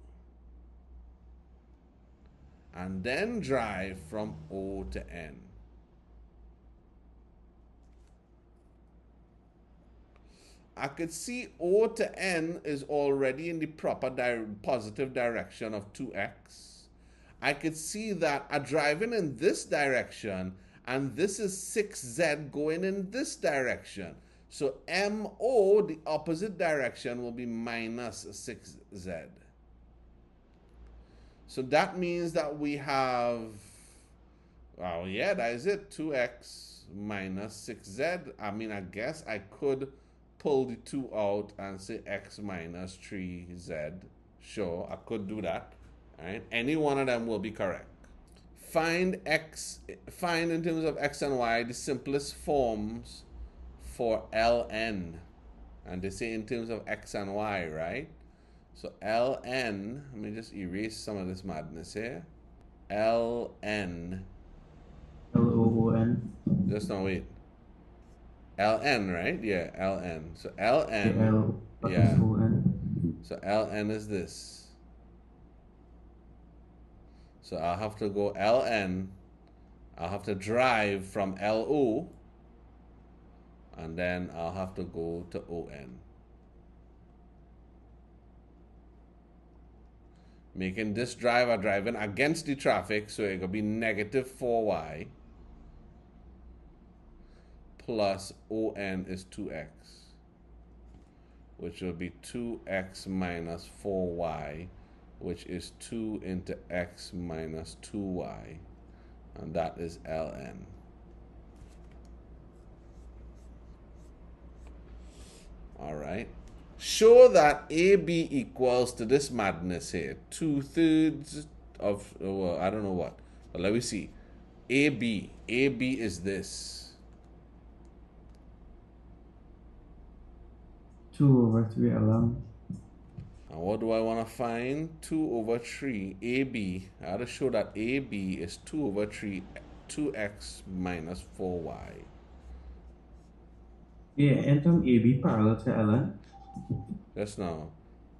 and then drive from O to N. I could see O to N is already in the proper positive direction of 2x. I could see that I'm driving in this direction, and this is 6z going in this direction. So MO, the opposite direction, will be minus 6z. So that means that we have, well, yeah, that is it, 2x minus 6z. I mean, I guess I could pull the 2 out and say x minus 3z. Sure, I could do that. Right? Any one of them will be correct. Find in terms of x and y the simplest forms for ln. And they say in terms of x and y, right? So ln, let me just erase some of this madness here. ln. LOON. Just no, wait. ln, right? Yeah, ln. So ln, yeah. So ln is this. So I'll have to go ln. I'll have to drive from LO, and then I'll have to go to ON. Making this driver driving against the traffic, so it could be negative 4y plus ON is 2x, which will be 2x minus 4y, which is 2 into x minus 2y, and that is ln. All right. Show that AB equals to this madness here. 2/3 of, well, I don't know what. But let me see. AB is this. 2/3 ln. And what do I want to find? 2/3 AB. I have to show that AB is 2/3 2x minus 4y. Yeah, and from AB parallel to ln. Just now.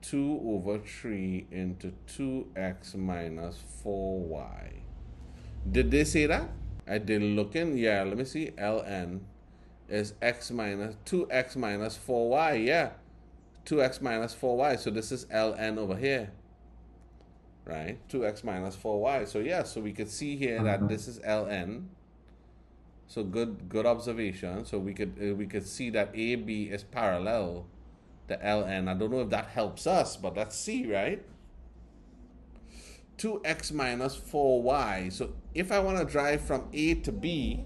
2/3 into 2x minus 4y. Did they say that? I did look in. Yeah, let me see. Ln is x minus 2x minus 4y. Yeah, 2x minus 4y. So this is Ln over here, right? 2x minus 4y. So yeah, so we could see here that this is Ln. So good observation. So we could see that AB is parallel to Ln. I don't know if that helps us, but let's see, right? 2x minus 4y. So if I want to drive from A to B,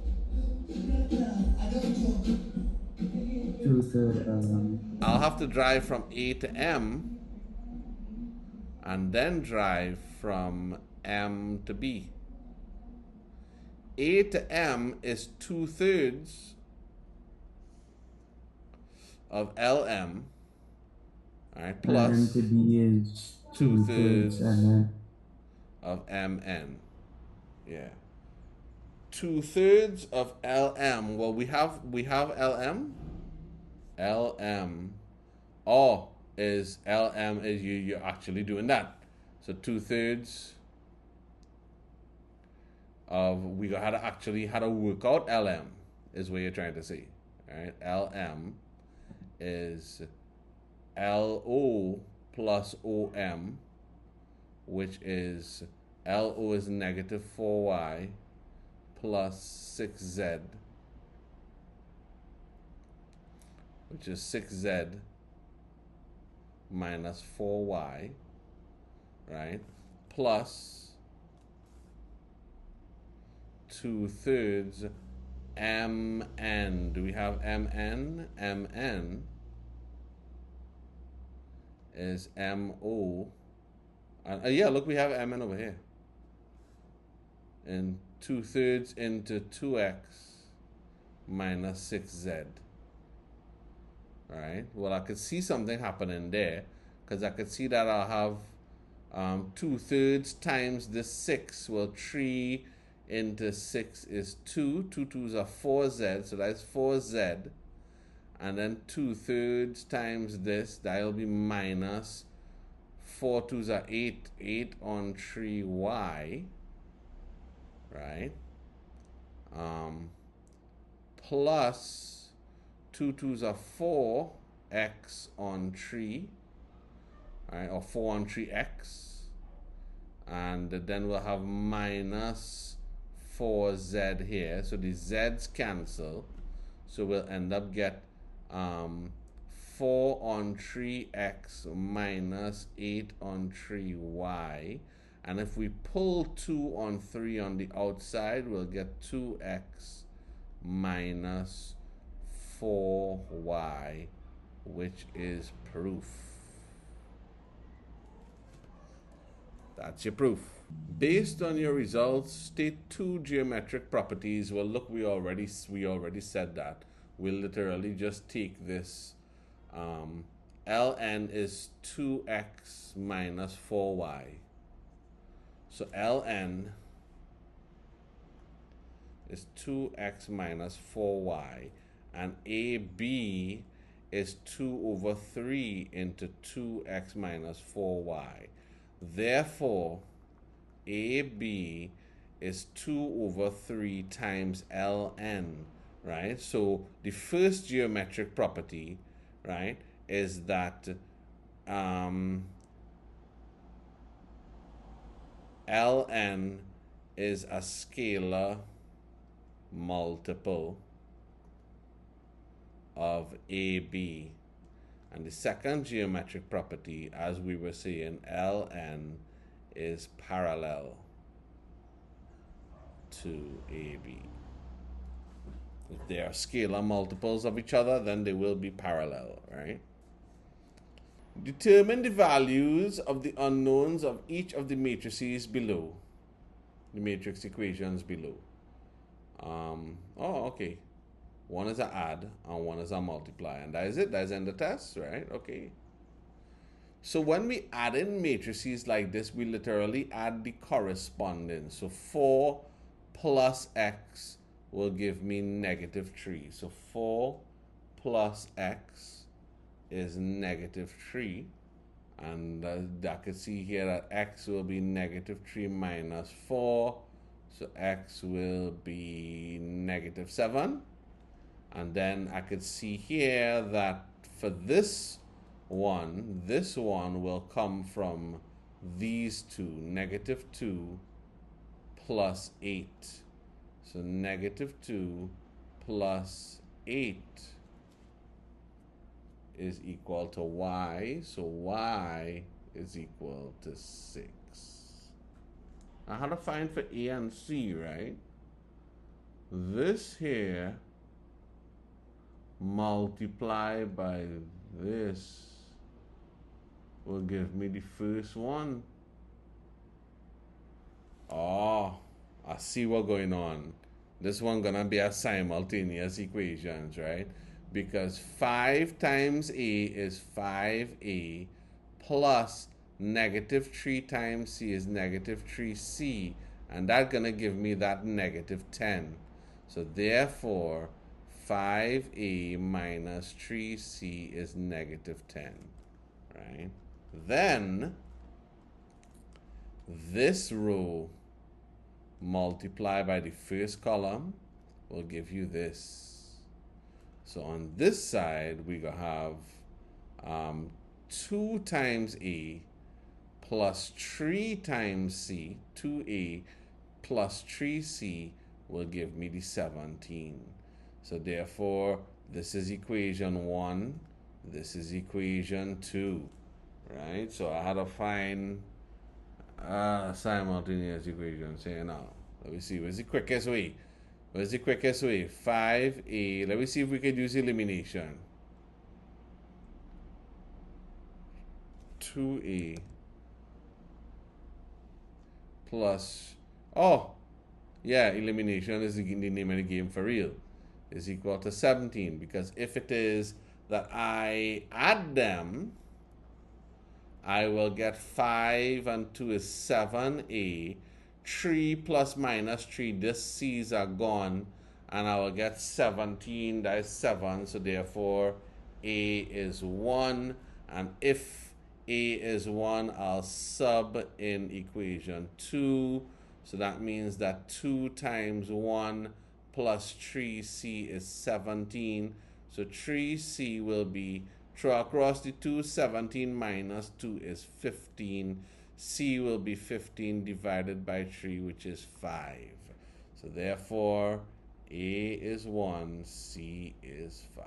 2/3 I'll have to drive from A to M and then drive from M to B. A to M is 2/3 of LM, all right, plus and to B is 2/3 and then of MN. Yeah. 2/3 of LM. Well, we have LM. LM. Oh, is LM is you're actually doing that. So 2/3 of we had to actually how to work out LM is what you're trying to say. Right? LM is LO plus OM, which is LO is negative 4y plus 6z, which is 6z minus 4y, right? Plus 2/3 MN. Do we have MN? MN is MO. Yeah, look, we have MN over here. And 2/3 into 2x minus 6z. All right. Well, I could see something happening there because I could see that I'll have 2/3 times the 6. Well, 3 into 6 is 2. 2 2s are 4z, so that's 4z. And then 2/3 times this, that'll be minus 4 2s are 8. 8 on 3y, right? Plus 2 2s are 4 x on 3, right? Or 4 on 3x. And then we'll have minus 4z here. So the z's cancel. So we'll end up get 4 on 3x minus 8 on 3y. And if we pull 2 on 3 on the outside, we'll get 2x minus 4y, which is proof. That's your proof. Based on your results, state 2 geometric properties. Well, look, we already said that. We'll literally just take this. Ln is 2x minus 4y. So Ln is 2x minus 4y. And AB is 2 over 3 into 2x minus 4y. Therefore, AB is 2 over 3 times Ln, right? So the first geometric property, right, is that Ln is a scalar multiple of AB. And the second geometric property, as we were saying, Ln is parallel to AB. If they are scalar multiples of each other, then they will be parallel, right? Determine the values of the unknowns of each of the matrices below. The matrix equations below. Okay. One is an add and one is a multiply. And that is it. That's in the test, right? Okay. So when we add in matrices like this, we literally add the corresponding. So 4 plus x will give me negative 3. So 4 plus x is negative 3. And I can see here that x will be negative 3 minus 4. So x will be negative 7. And then I could see here that for this one will come from these two, negative 2 plus 8. So negative 2 plus 8 is equal to y. So y is equal to 6. Now how to find for A and C, right? This here multiply by this will give me the first one. Oh, I see what's going on. This one gonna be a simultaneous equations, right? Because 5 times A is 5A plus negative 3 times C is negative 3C, and that's gonna give me that negative 10. So therefore 5A minus 3C is negative 10, right? Then this row multiplied by the first column will give you this. So on this side we gonna have 2 times A plus 3 times C, 2A plus 3C will give me the 17. So therefore, this is equation 1, this is equation 2, right? So I had to find simultaneous equation. Say now, let me see, where's the quickest way? Where's the quickest way? 5A, let me see if we could use elimination. 2A plus, oh, yeah, elimination is the name of the game for real, is equal to 17, because if it is that I add them, I will get 5 and 2 is 7A, 3 plus minus 3, this C's are gone, and I will get 17, that is 7, so therefore A is 1, and if A is 1, I'll sub in equation 2, so that means that 2 times 1 plus 3C is 17, so 3C will be, throw across the 2, 17 minus 2 is 15. C will be 15 divided by 3, which is 5. So therefore, A is 1, C is 5.